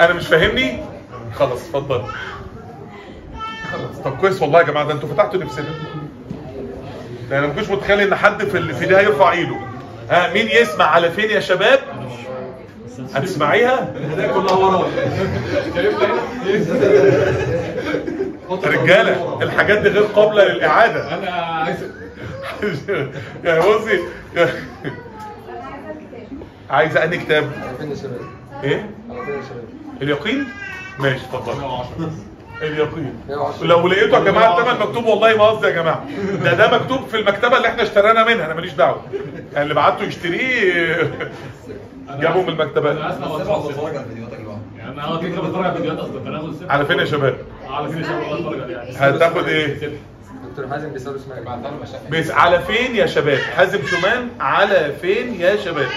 انا مش فاهمني؟ خلاص اتفضل. خلاص طب كويس والله يا جماعه، ده انتوا فتحتوا نفسنا. ده انا ما كنتش متخيل ان حد في ده هيرفع ايده. مين يسمع على فين يا شباب؟ هتسمعيها؟ الهدايا كلها ورا. رجاله الحاجات دي غير قابله للاعاده. انا عايز يعني بصي عايزه انهي كتاب؟ ايه؟ اليقين؟ ماشي اتفضل. اليقين. لو لقيته يا جماعه الثمن مكتوب والله ما قصدي يا جماعه، ده مكتوب في المكتبه اللي احنا اشترينا منها، انا ماليش دعوه. يعني اللي بعته يشتريه جابه من المكتبات. انا اسمع بتفرج على فيديوهاتك لوحدك. يعني انا كده بتفرج على فيديوهات اصلا، فانا اخد على فين يا شباب؟ على فين يا شباب والله اتفرج يعني. هتاخد ايه؟ دكتور حازم بيسأل اسمها بس على فين يا شباب؟ حازم شومان على فين يا شباب؟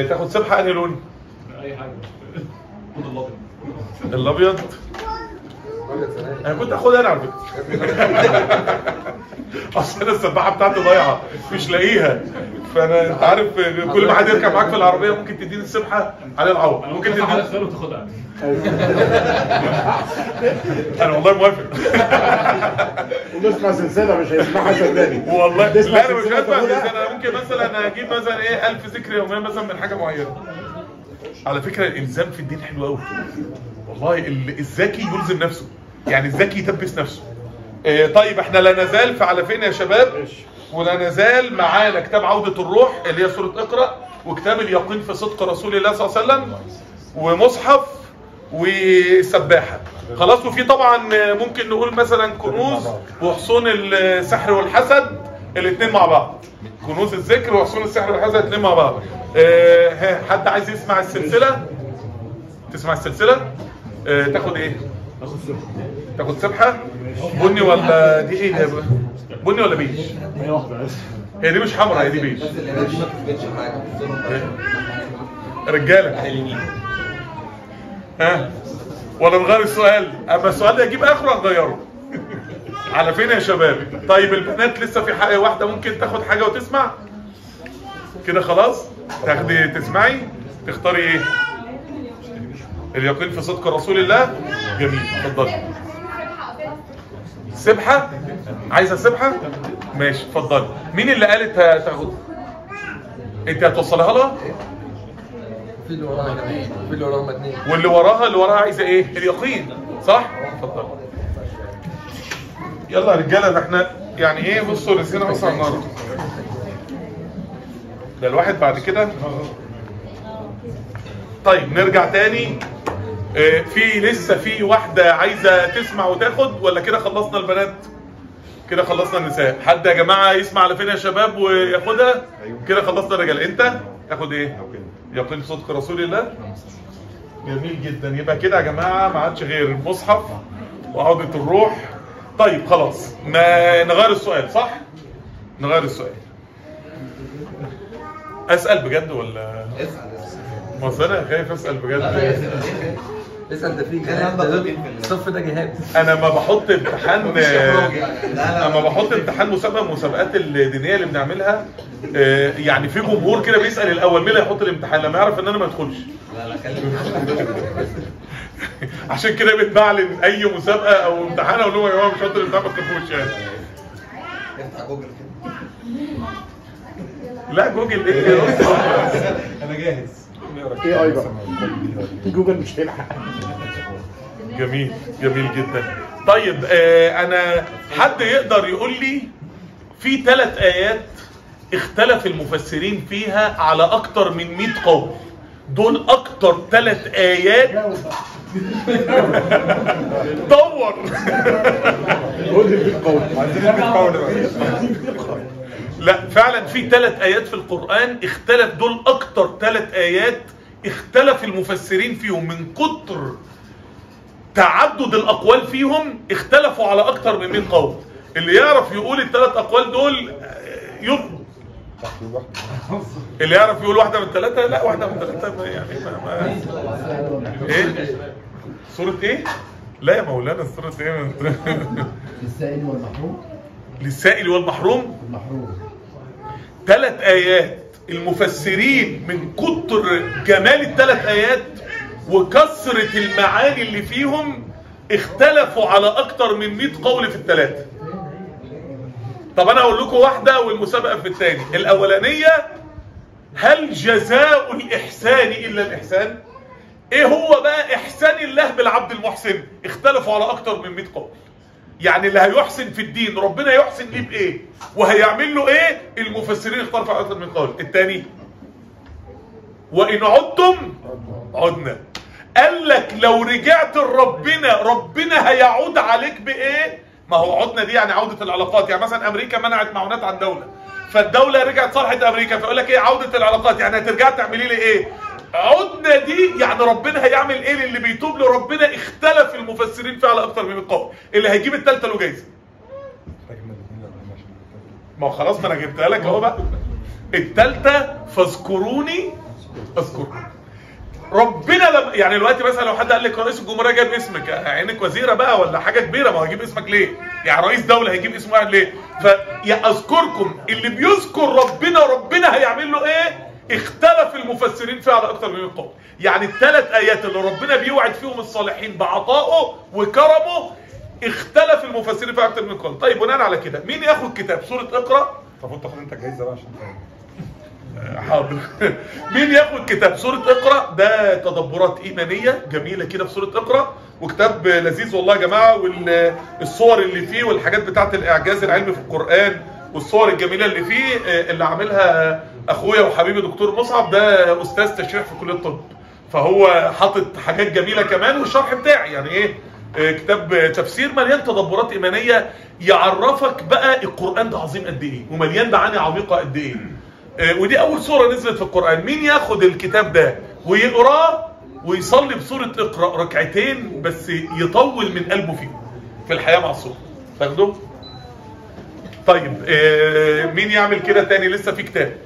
تاخد سبحه انهي لون؟ اي حاجه. الابيض. انا كنت اخدها انا على فكره. اصل السباحه بتاعتي ضايعه مش لاقيها، فانا انت عارف كل ما حد يركب معاك في العربيه ممكن تديني السبحه على العوض، ممكن تديني على السؤال وتاخدها. انا والله موافق. ونسمع سلسله مش هيسمعها صدقني والله لا انا مش هسمع سلسله، انا ممكن مثلا اجيب مثلا ايه 1000 ذكر يوميا مثلا من حاجه معينه. على فكره الالزام في الدين حلو قوي والله. الذكي يلزم نفسه، يعني الذكي يدبس نفسه. طيب احنا لا نزال فعلى فين يا شباب؟ ولا نزال معانا كتاب عودة الروح اللي هي سورة اقرأ، وكتاب اليقين في صدق رسول الله صلى الله عليه وسلم، ومصحف وسباحة. خلاص. وفي طبعا ممكن نقول مثلا كنوز وحصون السحر والحسد الاثنين مع بعض. كنوز الذكر وحصون السحر والحسد الاثنين مع بعض. حد عايز يسمع السلسلة؟ تسمع السلسلة؟ تاخد ايه؟ تاخد سبحه بني ولا دي ايه ده؟ بني ولا بيج؟ هي واحده بس. هي دي مش حمراء، هي دي بيج. بس اللي ما كسبتش حاجه. رجاله ها ولا نغير السؤال؟ اما السؤال ده يجيب اخره هنغيره. على فين يا شباب؟ طيب البنات لسه في حاجه واحده ممكن تاخد حاجه وتسمع كده خلاص؟ تاخدي تسمعي تختاري ايه؟ اليقين في صدق رسول الله. جميل، اتفضلي. سبحه؟ عايزه سبحه؟ ماشي اتفضلي. مين اللي قالت تاخد؟ انت هتوصلها لها؟ في اللي وراها كمان، في اللي وراها اتنين. واللي وراها عايزه ايه؟ اليقين، صح؟ اتفضل. يلا يا رجاله، ده احنا يعني ايه، بصوا رسينا اصلا النهارده. ده الواحد بعد كده. طيب نرجع تاني. في لسه في واحده عايزه تسمع وتاخد ولا كده خلصنا البنات؟ كده خلصنا النساء. حد يا جماعه يسمع على فين يا شباب وياخدها؟ كده خلصنا الرجال. انت تاخد ايه؟ يقين في صدق رسول الله. جميل جدا. يبقى كده يا جماعه ما عادش غير المصحف وعودة الروح. طيب خلاص ما نغير السؤال، صح؟ نغير السؤال. اسال بجد ولا ما انا خايف اسال بجد. اسال ده في جهاد، الصف ده جهاد. انا ما بحط امتحان اما بحط امتحان مسابقه من المسابقات الدينيه اللي بنعملها، يعني في جمهور كده بيسال الاول مين اللي هيحط الامتحان لما يعرف ان انا ما ادخلش. لا خليك. عشان كده بتبعلن اي مسابقه او امتحان اقول لهم يا جماعه مش هحط الامتحان ما تخافوش يعني. افتح جوجل كده. لا جوجل ايه؟ انا جاهز. ايه اي بقى جوجل مش هيلحق. جميل جميل جدا. طيب انا حد يقدر يقول لي في 3 ايات اختلف المفسرين فيها على اكتر من 100 قول، دول اكتر 3 ايات دور. قول لي القول. عايزين القول. لا فعلا في 3 ايات في القرآن اختلف، دول اكتر 3 ايات اختلف المفسرين فيهم من كتر تعدد الاقوال فيهم، اختلفوا على اكتر من 100 قول. اللي يعرف يقول ال3 اقوال دول يطلب. اللي يعرف يقول واحدة من 3. لا واحدة من 3 يعني ايه؟ سورة ايه؟ لا يا مولانا سورة ايه؟ للسائل والمحروم. للسائل والمحروم. المحروم 3 ايات المفسرين من كتر جمال ال3 ايات وكثرة المعاني اللي فيهم اختلفوا على اكتر من 100 قول في ال3. طب انا اقول لكم واحدة والمسابقة في الثاني. الاولانية هل جزاء الاحسان الا الاحسان؟ ايه هو بقى احسان الله بالعبد المحسن؟ اختلفوا على اكتر من 100 قول. يعني اللي هيحسن في الدين ربنا يحسن ليه بايه وهيعمل له ايه؟ المفسرين اختلفوا على اكتر من قول. الثاني وان عدتم عدنا. قال لك لو رجعت لربنا ربنا هيعود عليك بايه؟ ما هو عدنا دي يعني عودة العلاقات. يعني مثلا امريكا منعت معونات عن دولة، فالدولة رجعت صالحت امريكا، فيقول لك ايه؟ عودة العلاقات. يعني هترجع تعملي لي ايه؟ عدنا دي يعني ربنا هيعمل ايه للي بيتوب لربنا؟ اختلف المفسرين فيها على اكتر من قول. اللي هيجيب ال3 له جايزة. ما هو خلاص ما انا جبتها لك اهو بقى. ال3 فاذكروني اذكركم. ربنا لما يعني دلوقتي مثلا لو حد قال لك رئيس الجمهوريه جاب اسمك، عينك وزيره بقى ولا حاجه كبيره، ما هو هيجيب اسمك ليه؟ يعني رئيس دوله هيجيب اسم واحد ليه؟ فيا اذكركم اللي بيذكر ربنا هيعمل له ايه؟ اختلف المفسرين فيها على اكتر من قول. يعني ال3 ايات اللي ربنا بيوعد فيهم الصالحين بعطائه وكرمه اختلف المفسرين فيها اكتر من قول. طيب بناء على كده مين ياخد كتاب سوره اقرا؟ طب تاخد انت الجايزه بقى عشان حاضر. مين ياخد كتاب سورة اقرأ؟ ده تدبرات إيمانية جميلة كده في سورة اقرأ، وكتاب لذيذ والله يا جماعة، والصور اللي فيه والحاجات بتاعت الإعجاز العلمي في القرآن والصور الجميلة اللي فيه اللي عاملها أخويا وحبيبي دكتور مصعب، ده أستاذ تشريح في كلية الطب، فهو حاطط حاجات جميلة كمان، والشرح بتاعي يعني إيه؟ كتاب تفسير مليان تدبرات إيمانية يعرفك بقى القرآن ده عظيم قد إيه ومليان معاني عميقة قد إيه. ودي اول سورة نزلت في القرآن. مين ياخد الكتاب ده ويقراه ويصلي بسورة اقرأ ركعتين بس يطول من قلبه فيه في الحياة مع الصورة. تاخده؟ طيب مين يعمل كده تاني؟ لسه في كتاب.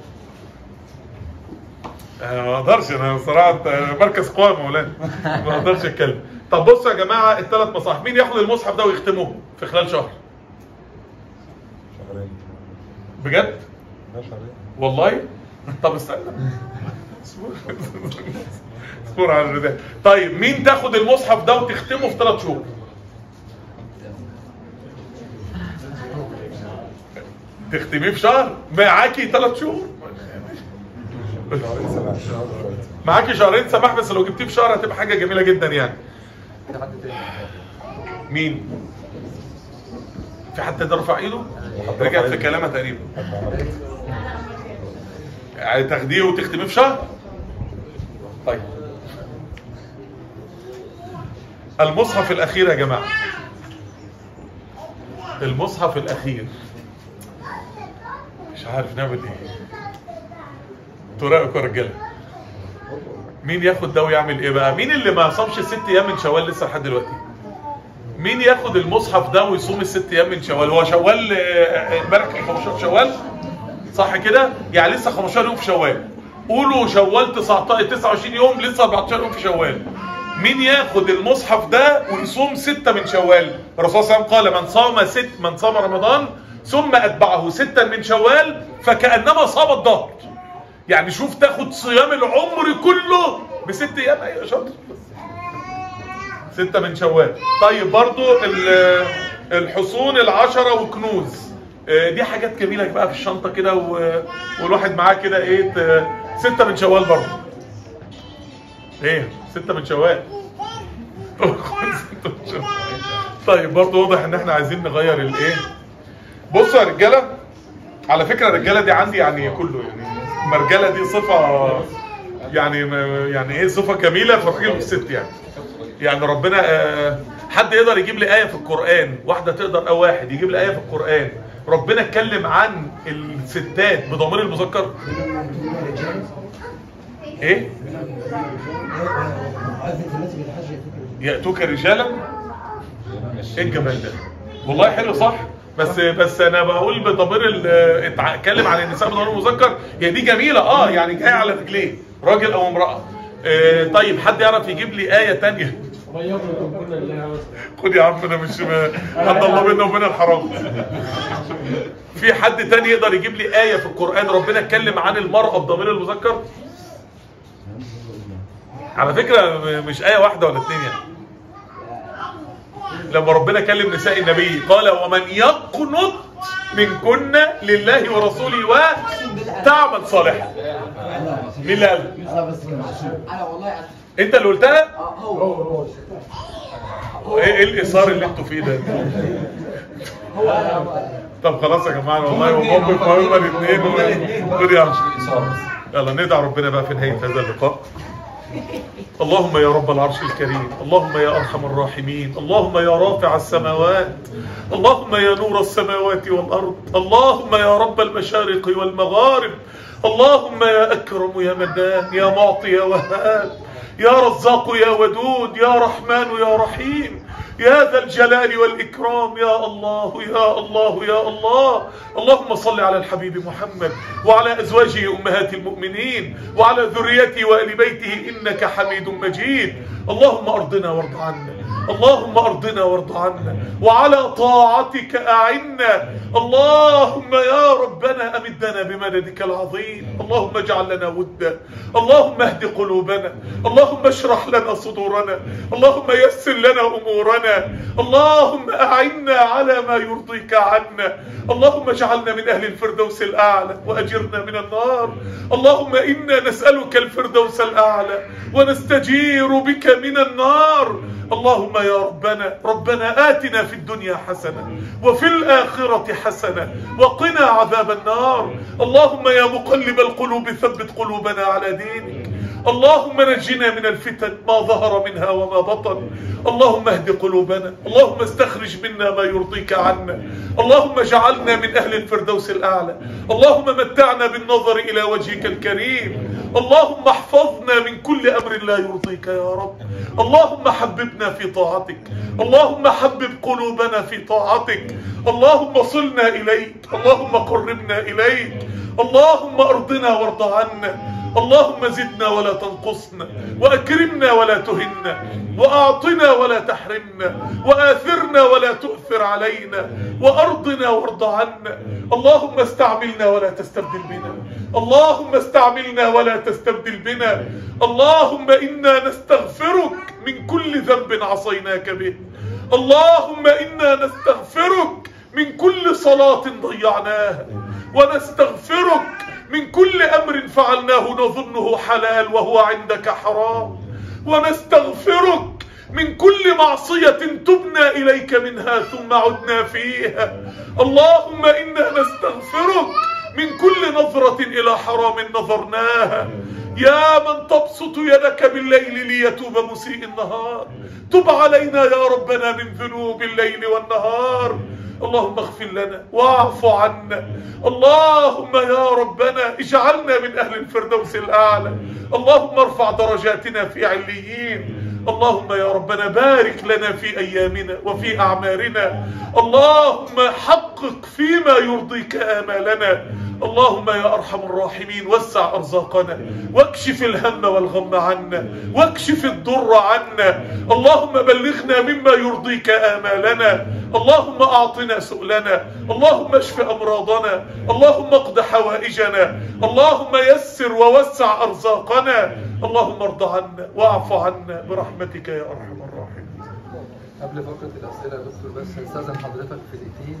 ما اقدرش انا صراحة مركز قوى مولانا، ما اقدرش اتكلم. طب بصوا يا جماعة الثلاث مصاحف، مين ياخد المصحف ده ويختمه في خلال شهر؟ شهرين. بجد؟ لا شهرين. والله؟ طب استنى. اصبر على الرداء. طيب مين تاخد المصحف ده وتختمه في 3 شهور؟ تختميه في شهر؟ معاكي 3 شهور؟ شهرين سماح. معاكي شهرين سماح، بس لو جبتيه في شهر هتبقى حاجة جميلة جدا يعني. مين؟ في حد يقدر يرفع ايده؟ رجعت في كلامها تقريبا. يعني تاخديه وتختميه في شهر؟ طيب المصحف الأخير يا جماعة، المصحف الأخير مش عارف نعمل ايه. انتوا رأيكم يا رجالة؟ مين ياخد ده ويعمل ايه بقى؟ مين اللي ما صامش ال6 ايام من شوال لسه لحد دلوقتي؟ مين ياخد المصحف ده ويصوم ال6 ايام من شوال؟ هو شوال امبارح كان 15 شوال صح كده؟ يعني لسه 15 يوم في شوال. قولوا شوال 29 يوم، لسه 14 يوم في شوال. مين ياخد المصحف ده ويصوم 6 من شوال؟ الرسول صلى الله عليه وسلم قال من صام رمضان ثم اتبعه 6 من شوال فكأنما صام الدهر. يعني شوف تاخد صيام العمر كله ب6 ايام. ايوه شاطر. 6 من شوال. طيب برضو الحصون ال10 وكنوز، دي حاجات جميله بقى في الشنطه كده والواحد معاه كده ايه 6 من شوال برضو. ايه 6 من شوال. طيب برضو واضح ان احنا عايزين نغير الايه. بصوا يا رجاله، على فكره الرجاله دي عندي يعني كله، يعني المرجله دي صفه يعني ايه، صفه جميله في الراجل والست يعني ربنا. حد يقدر يجيب لي ايه في القران، واحده تقدر او واحد يجيب لي ايه في القران ربنا اتكلم عن الستات بضمير المذكر؟ ايه؟ يأتوك رجالا. ايه الجمال ده؟ والله حلو صح؟ بس انا بقول بضمير اتكلم عن النساء بضمير المذكر، هي دي جميله يعني جايه على رجليه راجل او امراه. طيب حد يعرف يجيب لي ايه تانية؟ خد يا عم انا مش حد الله بينا وبين الحرام. في حد تاني يقدر يجيب لي ايه في القران ربنا اتكلم عن المراه بضمير المذكر؟ على فكره مش ايه واحده ولا 2 يعني. لما ربنا كلم نساء النبي قال ومن يقنط منكن لله ورسوله وتعمل صالحا. مين اللي قال؟ انا والله انت اللي قلتها؟ هو ايه الاثار اللي انتوا فيه ده؟ طب خلاص يا جماعه والله وموقف مهم الاثنين. خد يا عم يلا ندعي ربنا بقى في نهايه هذا اللقاء. اللهم يا رب العرش الكريم، اللهم يا أرحم الراحمين، اللهم يا رافع السماوات، اللهم يا نور السماوات والأرض، اللهم يا رب المشارق والمغارب، اللهم يا أكرم يا منان يا معطي يا وهاب يا رزاق يا ودود يا رحمن يا رحيم يا ذا الجلال والإكرام يا الله يا الله يا الله. اللهم صل على الحبيب محمد وعلى أزواجه أمهات المؤمنين وعلى ذريته وآل بيته إنك حميد مجيد. اللهم أرضنا وارض عنا، اللهم أرضنا وارض عنا، وعلى طاعتك أعنا. اللهم يا ربنا أمدنا بمددك العظيم. اللهم اجعل لنا ودا، اللهم اهد قلوبنا، اللهم اشرح لنا صدورنا، اللهم يسر لنا أمورنا، اللهم أعنا على ما يرضيك عنا. اللهم اجعلنا من أهل الفردوس الأعلى وأجرنا من النار. اللهم إنا نسألك الفردوس الأعلى ونستجير بك من النار. اللهم يا ربنا آتنا في الدنيا حسنة وفي الآخرة حسنة وقنا عذاب النار. اللهم يا مقلب القلوب ثبت قلوبنا على دينك. اللهم نجنا من الفتن ما ظهر منها وما بطن. اللهم اهد قلوبنا، اللهم استخرج منا ما يرضيك عنا، اللهم اجعلنا من أهل الفردوس الأعلى، اللهم متعنا بالنظر إلى وجهك الكريم، اللهم احفظنا من كل أمر لا يرضيك يا رب. اللهم حببنا في طاعتك، اللهم حبب قلوبنا في طاعتك، اللهم صلنا إليك، اللهم قربنا إليك، اللهم ارضنا وارض عنا، اللهم زدنا ولا تنقصنا، وأكرمنا ولا تهنا، وأعطنا ولا تحرمنا، وآثرنا ولا تؤثر علينا، وأرضنا وارض عنا. اللهم استعملنا ولا تستبدل بنا، اللهم استعملنا ولا تستبدل بنا. اللهم إنا نستغفرك من كل ذنب عصيناك به، اللهم إنا نستغفرك من كل صلاة ضيعناها، ونستغفرك من كل أمر فعلناه نظنه حلال وهو عندك حرام، ونستغفرك من كل معصية تبنا إليك منها ثم عدنا فيها. اللهم إنا نستغفرك من كل نظرة إلى حرام نظرناها. يا من تبسط يدك بالليل ليتوب مسيء النهار، تب علينا يا ربنا من ذنوب الليل والنهار. اللهم اغفر لنا واعف عنا، اللهم يا ربنا اجعلنا من أهل الفردوس الأعلى، اللهم ارفع درجاتنا في عليين. اللهم يا ربنا بارك لنا في أيامنا وفي أعمارنا، اللهم حقق فيما يرضيك آمالنا. اللهم يا أرحم الراحمين وسع أرزاقنا، واكشف الهم والغم عنا، واكشف الضر عنا. اللهم بلغنا مما يرضيك آمالنا، اللهم أعطنا سؤلنا، اللهم اشف أمراضنا، اللهم اقض حوائجنا، اللهم يسر ووسع أرزاقنا. اللهم ارض عنا واعف عنا برحمتك يا أرحم الراحمين. قبل فقرة الأسئلة يا دكتور بس هستأذن حضرتك في دقيقتين.